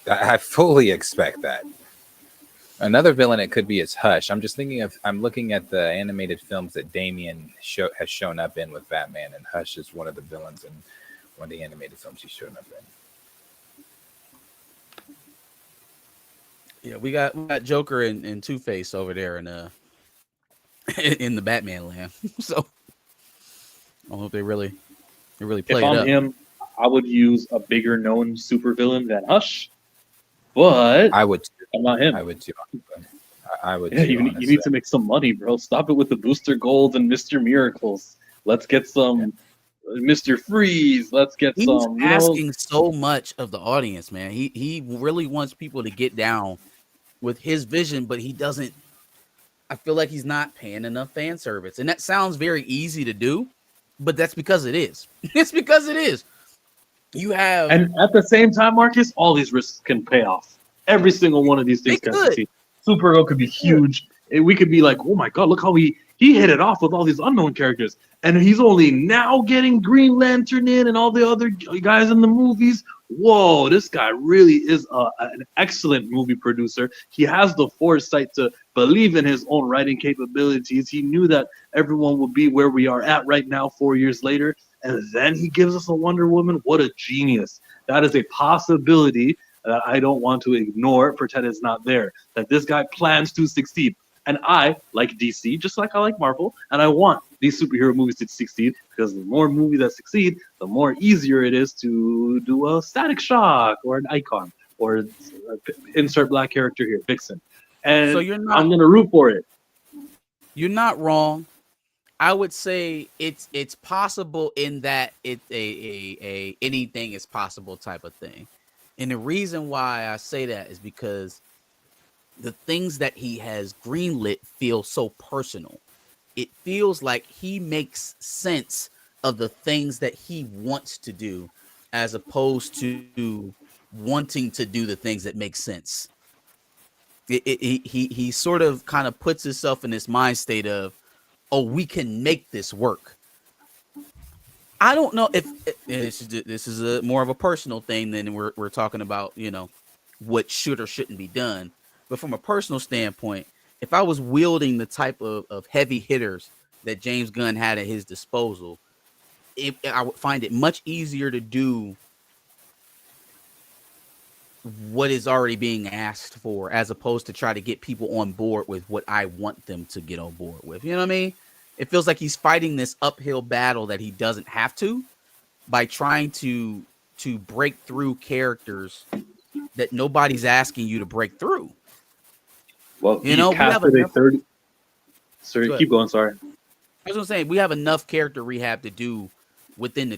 I fully expect that. Another villain it could be is Hush. I'm looking at the animated films that Damien has shown up in with Batman, and Hush is one of the villains in one of the animated films he's shown up in. Yeah, we got Joker and Two Face over there in in the Batman land. So I hope they really play If it I'm up. him, I would use a bigger known supervillain than Hush. But I would. I'm not him. I would too. I would. Yeah, too, you honestly. need to make some money, bro. Stop it with the Booster Gold and Mr. Miracles. Let's get some Mr. Freeze. Let's get He's some. asking so much of the audience, man. He really wants people to get down with his vision, but he doesn't. I feel like he's not paying enough fan service, and that sounds very easy to do, but that's because it is. It's because it is. You have, and at the same time, Marcus, all these risks can pay off. Every single one of these things can succeed. Supergirl could be huge. We could be like, oh my god, look how he hit it off with all these unknown characters, and he's only now getting Green Lantern in and all the other guys in the movies. Whoa, this guy really is an excellent movie producer. He has the foresight to believe in his own writing capabilities. He knew that everyone would be where we are at right now 4 years later, and then he gives us a Wonder Woman. What a genius. That is a possibility that I don't want to ignore, pretend it's not there, that this guy plans to succeed. And I like DC, just like I like Marvel, and I want these superhero movies to succeed, because the more movies that succeed, the more easier it is to do a Static Shock or an Icon or insert black character here, Vixen. And so I'm going to root for it. You're not wrong. I would say it's possible in that it's a anything is possible type of thing. And the reason why I say that is because the things that he has greenlit feel so personal. It feels like he makes sense of the things that he wants to do, as opposed to wanting to do the things that make sense. He sort of kind of puts himself in this mind state of, oh, we can make this work. I don't know if this is more of a personal thing than we're talking about, what should or shouldn't be done. But from a personal standpoint, if I was wielding the type of heavy hitters that James Gunn had at his disposal, I would find it much easier to do what is already being asked for, as opposed to try to get people on board with what I want them to get on board with. You know what I mean? It feels like he's fighting this uphill battle that he doesn't have to, by trying to break through characters that nobody's asking you to break through. Well, we have a 30. Sorry, keep going. Sorry. I was gonna say, we have enough character rehab to do within the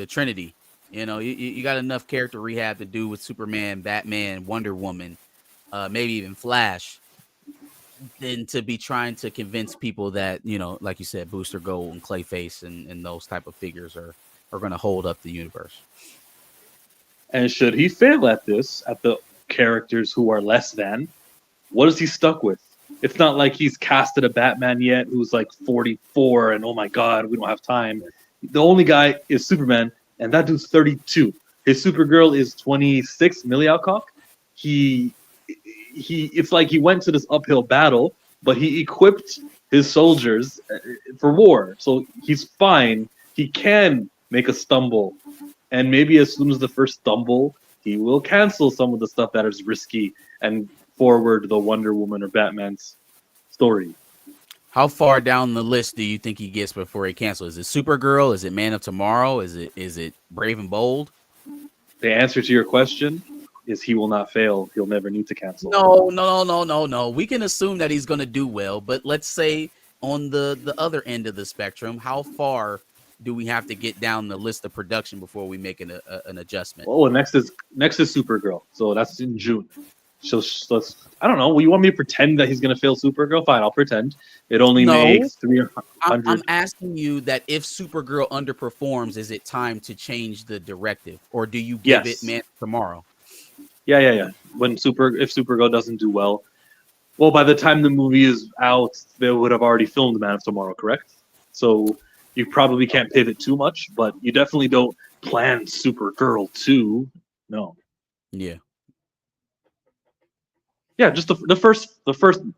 Trinity. You got enough character rehab to do with Superman, Batman, Wonder Woman, maybe even Flash, than to be trying to convince people that, like you said, Booster Gold and Clayface and those type of figures are going to hold up the universe. And should he fail at this, at the characters who are less than, what is he stuck with? It's not like he's casted a Batman yet who's like 44 and oh my god, we don't have time. The only guy is Superman, and that dude's 32. His Supergirl is 26, Millie Alcock. It's like he went to this uphill battle, but he equipped his soldiers for war. So he's fine. He can make a stumble. And maybe as soon as the first stumble, he will cancel some of the stuff that is risky and forward the Wonder Woman or Batman's story. How far down the list do you think he gets before he cancels? Is it Supergirl? Is it Man of Tomorrow? Is it Brave and Bold? The answer to your question is he will not fail. He'll never need to cancel. No. We can assume that he's going to do well, but let's say on the other end of the spectrum, how far do we have to get down the list of production before we make an adjustment? Oh, next is Supergirl. So that's in June. So let's, I don't know. You want me to pretend that he's going to fail Supergirl? Fine, I'll pretend. It only makes 300. I'm asking you that if Supergirl underperforms, is it time to change the directive, or do you give it Man tomorrow? Yeah. If Supergirl doesn't do well, by the time the movie is out, they would have already filmed Man of Tomorrow, correct? So you probably can't pivot too much, but you definitely don't plan Supergirl 2. No. Yeah. Yeah, just the first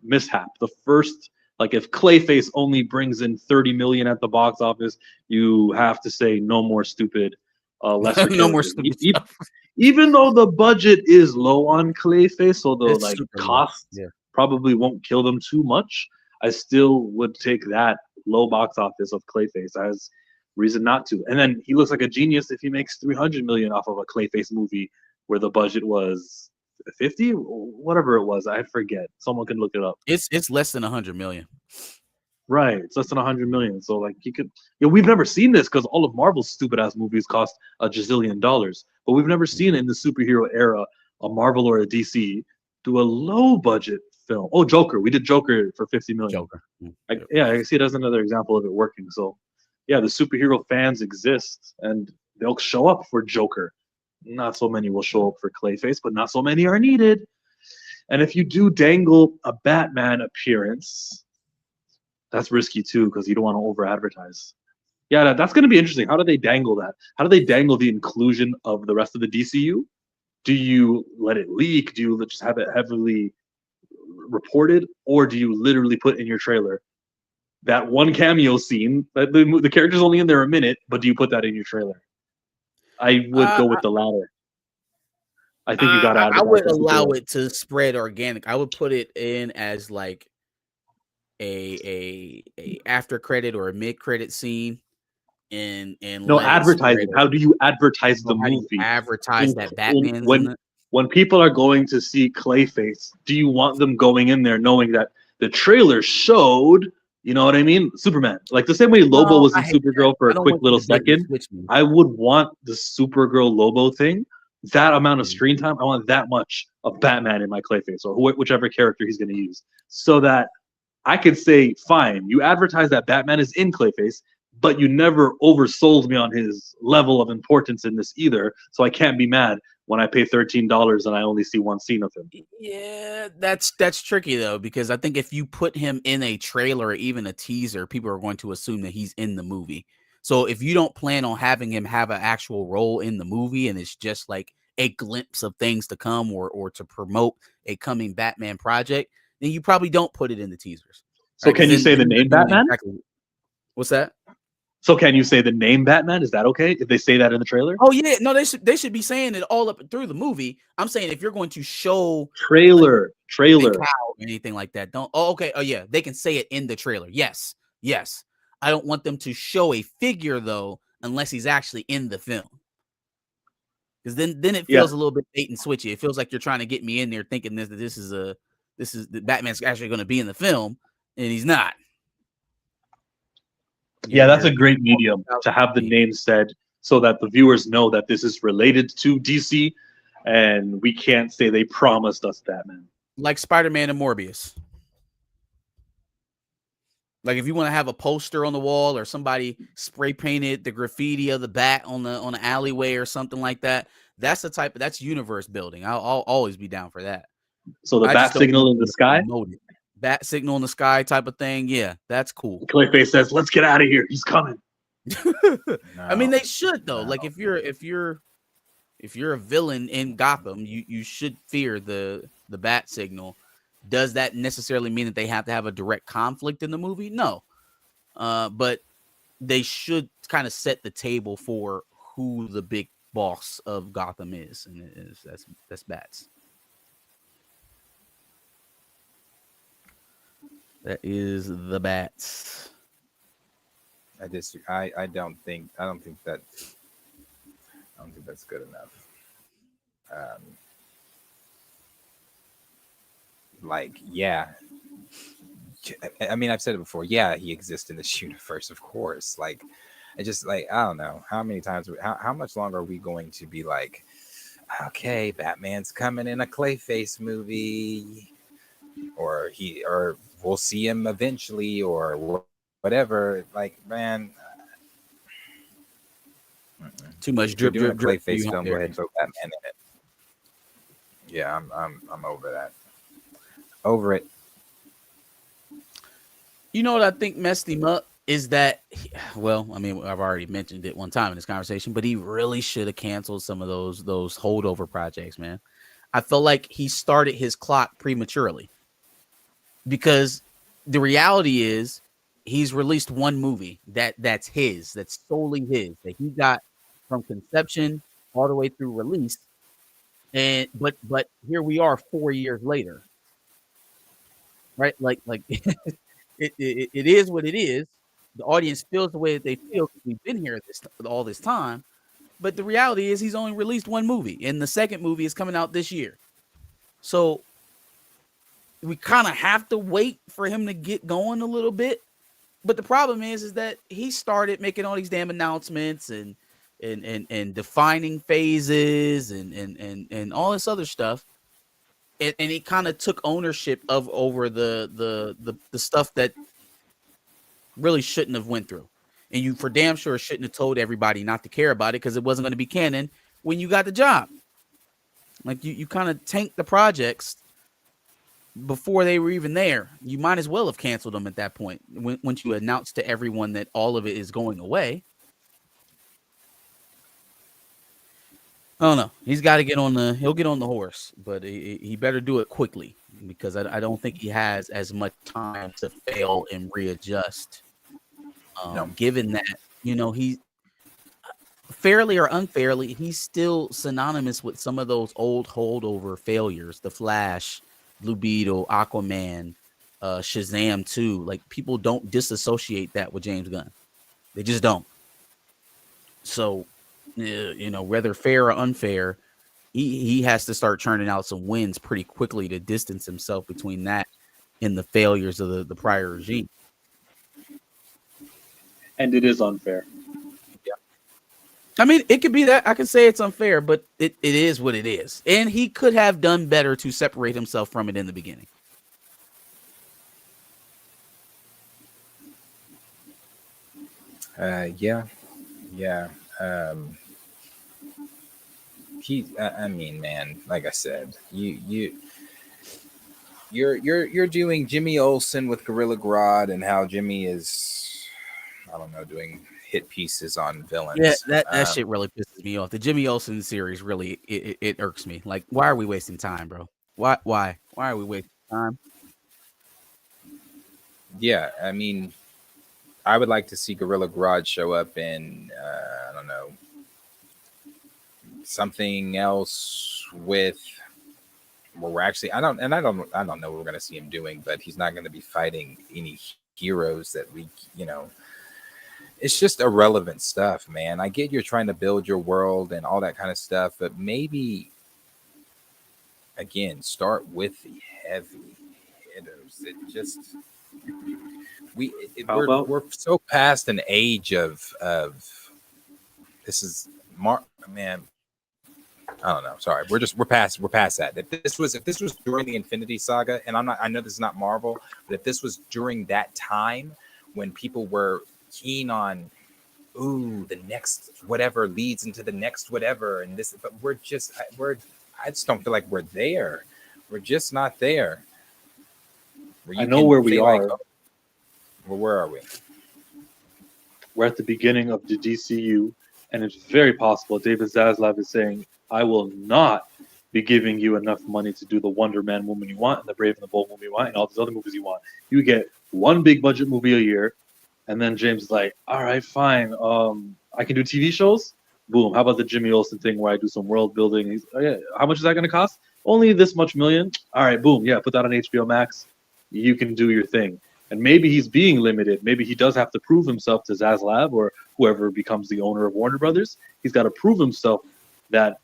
mishap, the first, like, if Clayface only brings in 30 million at the box office, you have to say no more stupid lesser No more characters. stupid stuff. Even though the budget is low on Clayface, so the It's like super low. cost Yeah. probably won't kill them too much, I still would take that low box office of Clayface as reason not to. And then he looks like a genius if he makes 300 million off of a Clayface movie where the budget was 50, whatever it was, I forget. Someone can look it up. It's less than 100 million. Right, it's less than 100 million. So like he could, we've never seen this because all of Marvel's stupid ass movies cost a gazillion dollars, but we've never seen in the superhero era a Marvel or a DC do a low budget film. Oh, Joker, we did Joker for 50 million. Joker. Yeah, I see it as another example of it working. So yeah, the superhero fans exist and they'll show up for Joker. Not so many will show up for Clayface, but not so many are needed. And if you do dangle a Batman appearance, that's risky too because you don't want to over advertise. Yeah, that's going to be interesting. How do they dangle that? How do they dangle the inclusion of the rest of the DCU? Do you let it leak? Do you just have it heavily reported? Or do you literally put in your trailer that one cameo scene that the character's only in there a minute, but do you put that in your trailer? I would go with the latter. I think you got to I would allow it to spread organic. I would put it in as like a after credit or a mid credit scene, and no advertising. How do you advertise the movie? Advertise that Batman's when people are going to see Clayface, do you want them going in there knowing that the trailer showed? You know what I mean? Superman, like the same way Lobo was in Supergirl for a quick little second. I would want the Supergirl Lobo thing. That amount of screen time, I want that much of Batman in my Clayface or whichever character he's going to use, so that I could say, fine, you advertise that Batman is in Clayface, but you never oversold me on his level of importance in this either, so I can't be mad when I pay $13 and I only see one scene of him. Yeah, that's tricky though, because I think if you put him in a trailer or even a teaser, people are going to assume that he's in the movie. So if you don't plan on having him have an actual role in the movie and it's just like a glimpse of things to come or to promote a coming Batman project, then you probably don't put it in the teasers. So right? Can you say the name Batman? Exactly. What's that? So can you say the name Batman? Is that okay if they say that in the trailer? Oh yeah, no, they should be saying it all up through the movie. I'm saying if you're going to show trailer or anything like that, don't. Oh, okay. Oh yeah, they can say it in the trailer. Yes. I don't want them to show a figure though, unless he's actually in the film. Because then it feels a little bit bait and switchy. It feels like you're trying to get me in there thinking this is the Batman's actually going to be in the film, and he's not. Yeah, that's a great medium to have the name said so that the viewers know that this is related to DC, and we can't say they promised us Batman. Like Spider-Man and Morbius. Like if you want to have a poster on the wall or somebody spray painted the graffiti of the bat on the alleyway or something like that, that's the type of that's universe building. I'll always be down for that. So the bat signal in the sky, bat signal in the sky type of thing. Yeah, that's cool. Clayface says, "Let's get out of here. He's coming." I mean, they should though. Like if you're a villain in Gotham, you should fear the bat signal. Does that necessarily mean that they have to have a direct conflict in the movie? No. But they should kind of set the table for who the big boss of Gotham is, and that's bats. That is the bats. I don't think that's good enough. Like, yeah. I mean, I've said it before. Yeah, he exists in this universe, of course. Like, I just like I don't know how many times, how much longer are we going to be like, okay, Batman's coming in a Clayface movie, or we'll see him eventually, or whatever. Like, man, too much drip. Clayface film. Go ahead and throw Batman in it. Yeah, I'm over that. Over it. You know what I think messed him up is that, well, I mean, I've already mentioned it one time in this conversation, but he really should have canceled some of those holdover projects, man. I feel like he started his clock prematurely because the reality is he's released one movie that's solely his, that he got from conception all the way through release. And but here we are 4 years later, right? Like it is what it is. The audience feels the way that they feel because we've been here all this time. But the reality is he's only released one movie, and the second movie is coming out this year. So we kind of have to wait for him to get going a little bit. But the problem is that he started making all these damn announcements and defining phases and all this other stuff. And he kind of took ownership over the stuff that really shouldn't have went through. And you for damn sure shouldn't have told everybody not to care about it because it wasn't going to be canon when you got the job. Like you kind of tanked the projects before they were even there. You might as well have canceled them at that point once you announced to everyone that all of it is going away. I don't know. He's got to he'll get on the horse, but he better do it quickly because I don't think he has as much time to fail and readjust. Given that, he fairly or unfairly, he's still synonymous with some of those old holdover failures, The Flash, Blue Beetle, Aquaman, Shazam 2. Like, people don't disassociate that with James Gunn. They just don't. So, whether fair or unfair, he has to start churning out some wins pretty quickly to distance himself between that and the failures of the prior regime. And it is unfair. Yeah. I mean, it could be that. I can say it's unfair, but it is what it is. And he could have done better to separate himself from it in the beginning. Yeah. I mean, man, like I said, you're doing Jimmy Olsen with Gorilla Grodd and how Jimmy is, I don't know, doing hit pieces on villains. Yeah, that shit really pisses me off. The Jimmy Olsen series really it irks me. Like, why are we wasting time, bro? Why are we wasting time? Yeah, I mean, I would like to see Gorilla Grodd show up in I don't know, something else with where we're actually I don't know what we're gonna see him doing, but he's not gonna be fighting any heroes that we it's just irrelevant stuff, man. I get you're trying to build your world and all that kind of stuff, but maybe again start with the heavy hitters. It just we're so past an age of this is man. I don't know. Sorry, we're past that. If this was during the Infinity Saga, and I know this is not Marvel, but if this was during that time when people were keen on, the next whatever leads into the next whatever, and this, but I just don't feel like we're there. We're just not there. I know where we are. Well, where are we? We're at the beginning of the DCU, and it's very possible David Zaslav is saying, I will not be giving you enough money to do the Wonder Man movie you want and the Brave and the Bold movie you want and all these other movies you want. You get one big budget movie a year, and then James is like, all right, fine. I can do TV shows. Boom. How about the Jimmy Olsen thing where I do some world building? He's, oh, yeah. How much is that going to cost? Only this much million. All right, boom. Yeah, put that on HBO Max. You can do your thing. And maybe he's being limited. Maybe he does have to prove himself to Zaslav or whoever becomes the owner of Warner Brothers. He's got to prove himself that,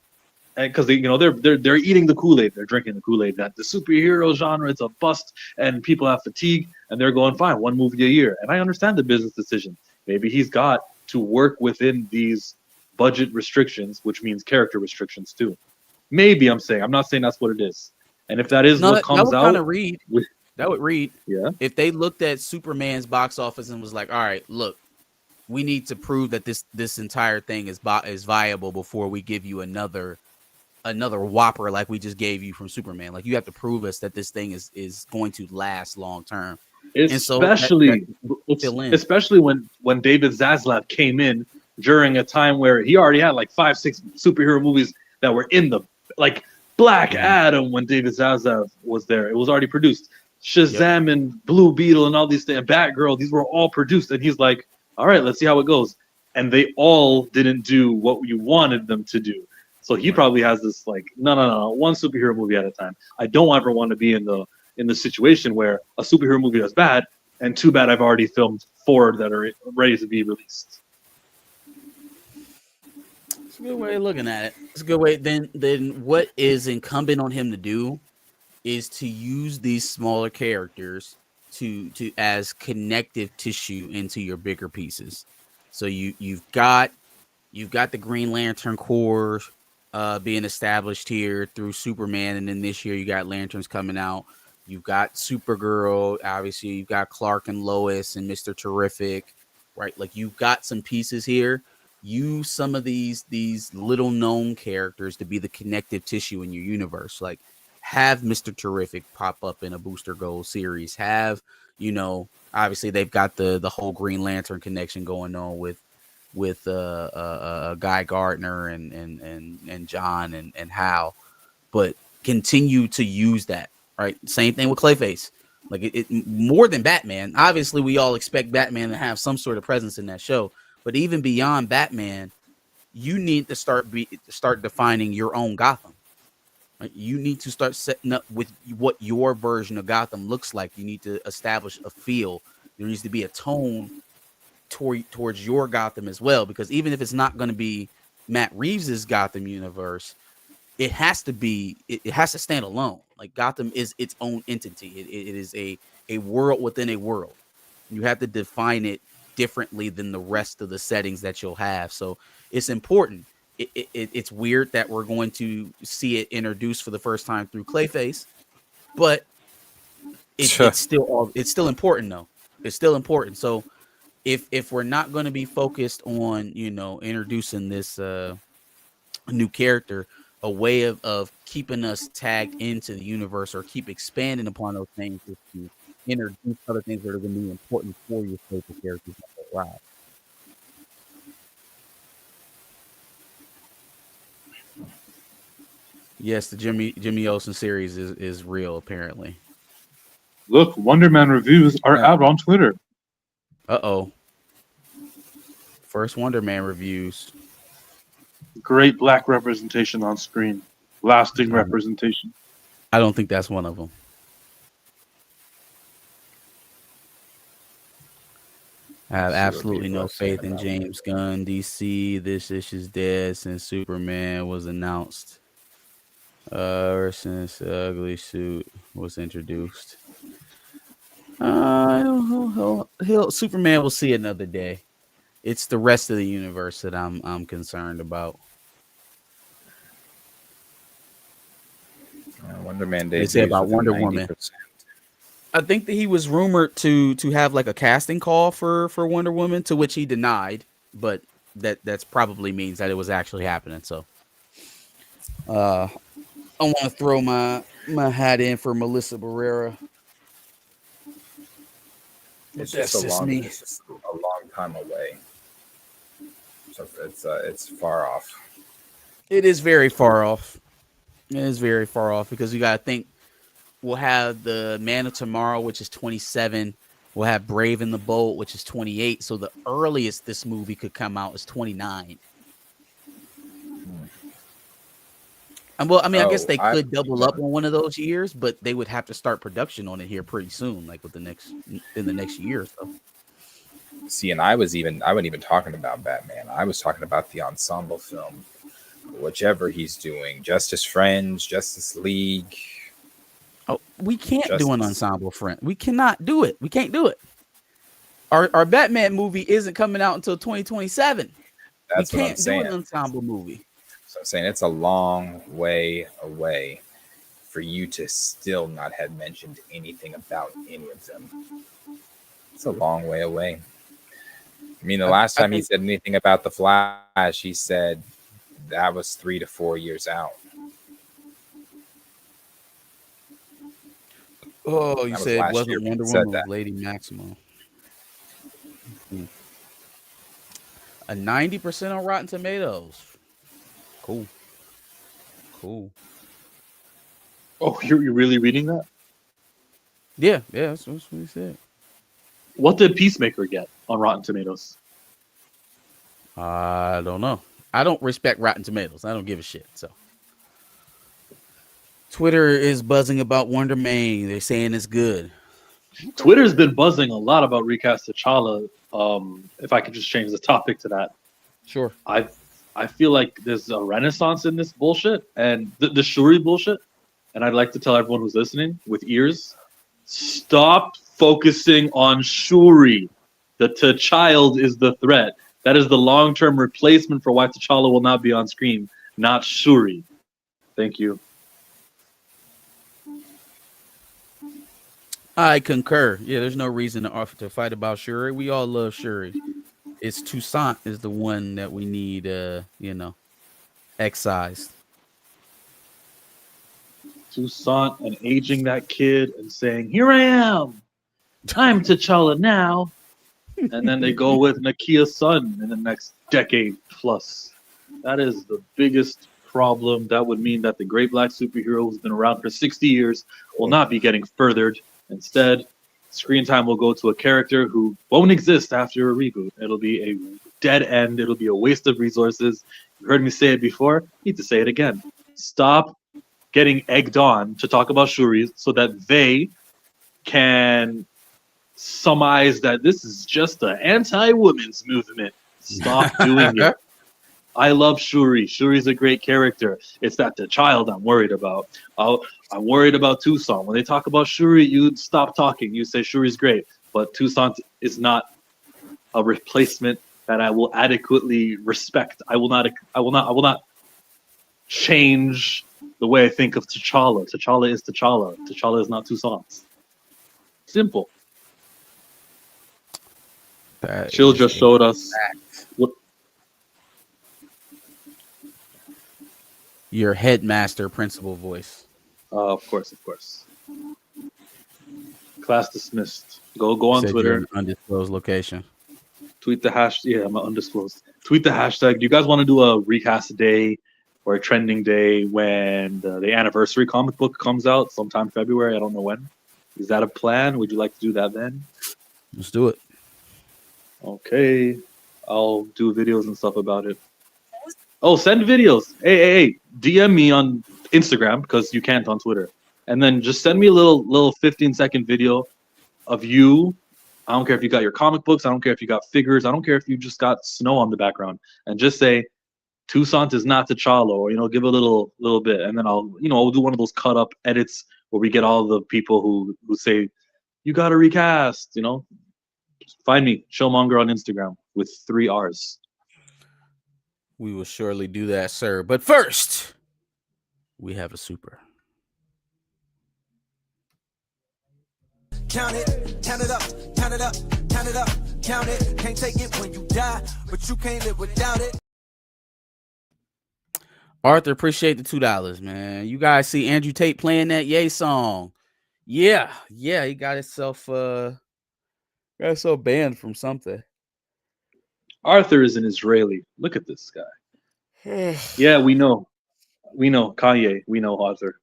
because they're eating the Kool-Aid, they're drinking the Kool-Aid that the superhero genre is a bust and people have fatigue, and they're going fine, one movie a year. And I understand the business decision. Maybe he's got to work within these budget restrictions, which means character restrictions too. Maybe I'm not saying that's what it is. And if that is what comes out, that would read. Yeah. If they looked at Superman's box office and was like, all right, look, we need to prove that this entire thing is viable before we give you another whopper like we just gave you from Superman. Like, you have to prove us that this thing is going to last long term. Especially when David Zaslav came in during a time where he already had like 5-6 superhero movies that were in the Black Adam when David Zaslav was there. It was already produced. Shazam and Blue Beetle and all these things, and Batgirl, these were all produced. And he's like, all right, let's see how it goes. And they all didn't do what you wanted them to do. So he probably has this like, no, one superhero movie at a time. I don't ever want to be in the situation where a superhero movie is bad, and too bad I've already filmed 4 that are ready to be released. It's a good way of looking at it. It's a good way. Then what is incumbent on him to do is to use these smaller characters to as connective tissue into your bigger pieces. So you've got the Green Lantern Corps being established here through Superman, and then this year you got Lanterns coming out. You've got Supergirl, obviously. You've got Clark and Lois and Mr. Terrific, right? Like you've got some pieces here. Use some of these little known characters to be the connective tissue in your universe. Like have Mr. Terrific pop up in a Booster Gold series. Have obviously they've got the whole Green Lantern connection going on with Guy Gardner and John and Hal, but continue to use that, right? Same thing with Clayface. Like it more than Batman. Obviously, we all expect Batman to have some sort of presence in that show, but even beyond Batman, you need to start defining your own Gotham. Right? You need to start setting up with what your version of Gotham looks like. You need to establish a feel. There needs to be a tone towards your Gotham as well, because even if it's not going to be Matt Reeves's Gotham universe, it has to stand alone. Like Gotham is its own entity. It is a world within a world. You have to define it differently than the rest of the settings that you'll have. So it's important. It's weird that we're going to see it introduced for the first time through Clayface, but it's still important though. It's still important. So if we're not going to be focused on introducing this new character, a way of keeping us tagged into the universe or keep expanding upon those things is to introduce other things that are going to be important for your favorite characters. Wow. Yes, the Jimmy Olsen series is real apparently. Look, Wonder Man reviews are out on Twitter. Uh-oh. First Wonder Man reviews. Great black representation on screen. Lasting representation. I don't think that's one of them. I have absolutely no faith in James Gunn. DC, this issue's dead since Superman was announced. Or since the ugly suit was introduced. I don't know. Superman will see another day. It's the rest of the universe that I'm concerned about. Wonder Man They say about Wonder Woman. I think that he was rumored to have like a casting call for Wonder Woman, to which he denied, but that's probably means that it was actually happening. So I want to throw my hat in for Melissa Barrera. It's just a long time away. So it's far off. It is very far off. It is very far off because you got to think we'll have the Man of Tomorrow, which is 27. We'll have Brave and the Bold, which is 28. So the earliest this movie could come out is 29. And well, I mean, I guess they could double up on one of those years, but they would have to start production on it here pretty soon, like in the next year or so. See, and I wasn't even talking about Batman. I was talking about the ensemble film, whichever he's doing, Justice Friends, Justice League. Oh, we can't do an ensemble friend. We cannot do it. We can't do it. Our Batman movie isn't coming out until 2027. That's we what I'm can't saying. do an ensemble movie. So I'm saying it's a long way away for you to still not have mentioned anything about any of them. It's a long way away. I mean, the last time he said anything about the Flash, he said that was 3 to 4 years out. Oh, you said it wasn't Wonder Woman, was Lady Maximo. A 90% on Rotten Tomatoes. Cool. Oh, you're really reading that? Yeah, that's what he said. What did Peacemaker get on Rotten Tomatoes? I don't know. I don't respect Rotten Tomatoes. I don't give a shit. So Twitter is buzzing about Wonder Man. They're saying it's good. Twitter's been buzzing a lot about recast T'Challa. If I could just change the topic to that, Sure. I feel like there's a renaissance in this bullshit and the Shuri bullshit. And I'd like to tell everyone who's listening with ears, stop focusing on Shuri. The T'Child is the threat. That is the long-term replacement for why T'Challa will not be on screen, not Shuri. Thank you. I concur. Yeah, there's no reason to fight about Shuri. We all love Shuri. It's Toussaint is the one that we need, excised. Toussaint and aging that kid and saying, "Here I am. I'm T'Challa now." And then they go with Nakia's son in the next decade plus. That is the biggest problem. That would mean that the great black superhero who's been around for 60 years will not be getting furthered. Instead, screen time will go to a character who won't exist after a reboot. It'll be a dead end. It'll be a waste of resources. You heard me say it before. Need to say it again. Stop getting egged on to talk about Shuri so that they can surmise that this is just an anti-women's movement. Stop doing it. I love Shuri. Shuri's a great character. It's that T'Child I'm worried about. I'm worried about Toussaint. When they talk about Shuri, you stop talking. You say Shuri's great, but Toussaint is not a replacement that I will adequately respect. I will not change the way I think of T'Challa. T'Challa is T'Challa. T'Challa is not Toussaint. Simple. Chill just showed us what your headmaster principal voice. Of course. Class dismissed. Go on Twitter. Undisclosed location. Tweet the hash. Yeah, I'm undisclosed. Tweet the hashtag. Do you guys want to do a recast day or a trending day when the anniversary comic book comes out sometime February? I don't know when. Is that a plan? Would you like to do that then? Let's do it. Okay. I'll do videos and stuff about it. Oh, send videos. Hey. DM me on Instagram because you can't on Twitter. And then just send me a little 15-second video of you. I don't care if you got your comic books. I don't care if you got figures. I don't care if you just got snow on the background. And just say, Toussaint is not T'Challa, or, give a little bit. And then I'll do one of those cut up edits where we get all the people who say, you got to recast, Find me, Showmonger on Instagram with 3 R's. We will surely do that, sir. But first, we have a super. Count it, count it up, count it up, count it up, count it. Can't take it when you die, but you can't live without it. Arthur, appreciate the $2, man. You guys see Andrew Tate playing that Yay song. Yeah, he got himself banned from something. Arthur is an Israeli. Look at this guy. Yeah, we know. Kanye. We know Arthur.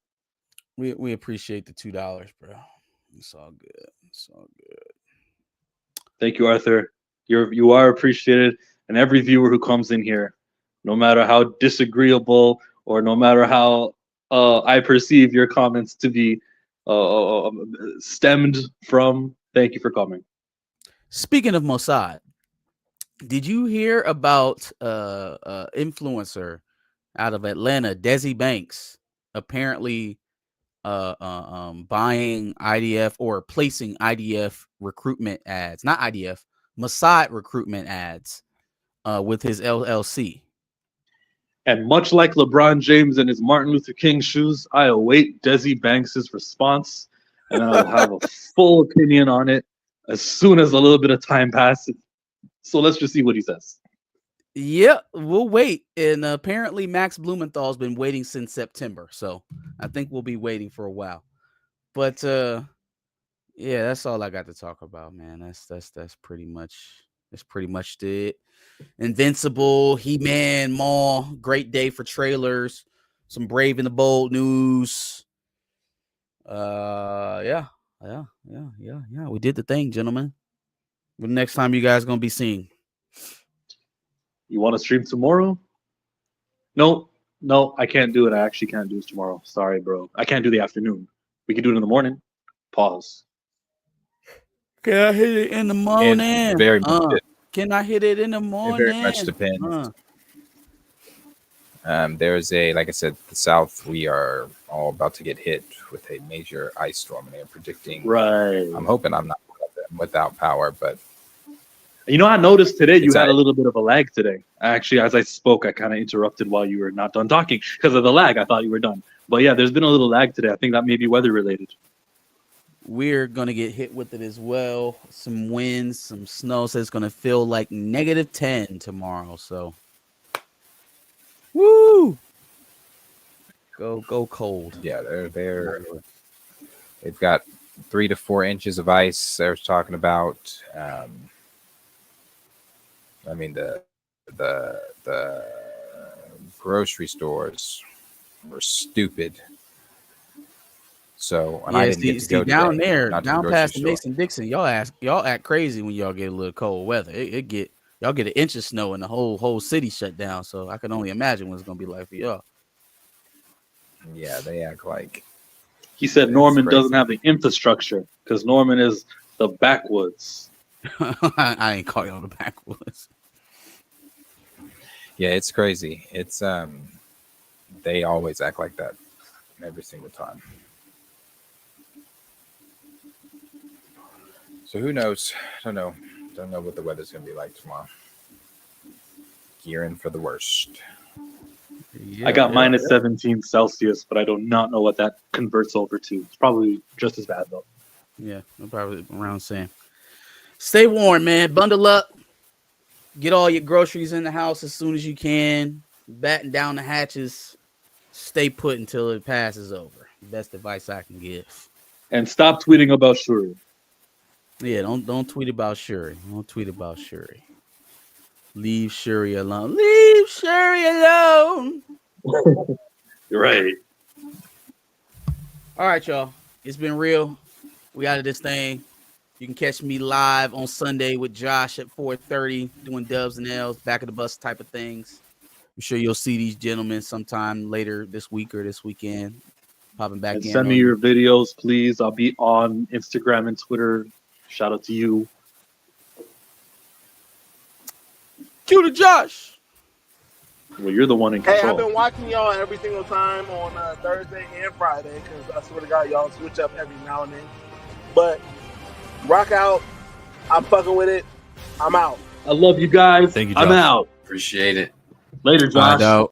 We appreciate the $2, bro. It's all good. Thank you, Arthur. You are appreciated, and every viewer who comes in here, no matter how disagreeable or no matter how I perceive your comments to be stemmed from, thank you for coming. Speaking of Mossad, did you hear about influencer out of Atlanta, Desi Banks, apparently buying IDF or placing IDF recruitment ads, not IDF, Mossad recruitment ads with his LLC? And much like LeBron James and his Martin Luther King shoes, I await Desi Banks' response, and I'll have a full opinion on it as soon as a little bit of time passes. So let's just see what he says. Yeah, we'll wait. And apparently Max Blumenthal's been waiting since September. So I think we'll be waiting for a while. But yeah, that's all I got to talk about, man. That's pretty much it. Invincible, He-Man, Maul, great day for trailers. Some Brave and the Bold news. Yeah. We did the thing, gentlemen. When next time you guys gonna be seen? You want to stream tomorrow? No, I can't do it. I actually can't do it tomorrow. Sorry, bro. I can't do the afternoon. We can do it in the morning. Pause. Can I hit it in the It morning? very much Can I hit it in the it morning? very much depends. There's like I said, the South. We are all about to get hit with a major ice storm, and they're predicting. Right. I'm hoping I'm not without power, but you know, I noticed today you had a little bit of a lag today. Actually, as I spoke, I kind of interrupted while you were not done talking because of the lag. I thought you were done, but yeah, there's been a little lag today. I think that may be weather related. We're gonna get hit with it as well. Some winds, some snow. So it's gonna feel like -10 tomorrow. So, woo! Go cold. Yeah, they've got 3 to 4 inches of ice. They're talking about. I mean the grocery stores were stupid. So and I didn't get to go down today, there, not to the down grocery past the store. Mason-Dixon. Y'all act crazy when y'all get a little cold weather. Y'all get an inch of snow and the whole city shut down. So I can only imagine what it's gonna be like for y'all. Yeah, they act like. He said Norman doesn't have the infrastructure because Norman is the backwoods. I ain't call y'all the backwoods. Yeah, it's crazy. It's they always act like that every single time. So who knows? Don't know what the weather's gonna be like tomorrow. Gearing for the worst. I got minus 17 Celsius, but I do not know what that converts over to. It's probably just as bad though. Yeah, I'm probably around saying. Stay warm, man. Bundle up. Get all your groceries in the house as soon as you can. Batten down the hatches. Stay put until it passes over. Best advice I can give. And stop tweeting about Shuri. Yeah, don't tweet about Shuri. Don't tweet about Shuri. Leave Shuri alone. Leave Shuri alone. You're right. All right, y'all. It's been real. We out of this thing. You can catch me live on Sunday with Josh at 4:30 doing dubs and L's, back of the bus type of things. I'm sure you'll see these gentlemen sometime later this week or this weekend. Popping back And in. send me your videos, please. I'll be on Instagram and Twitter. Shout out to you. Cue to Josh. Well, you're the one in Hey, control. I've been watching y'all every single time on Thursday and Friday because I swear to God, y'all switch up every now and then. But rock out. I'm fucking with it. I'm out. I love you guys. Thank you, I'm Josh. out. Appreciate it. Later, Josh. Bye, dog.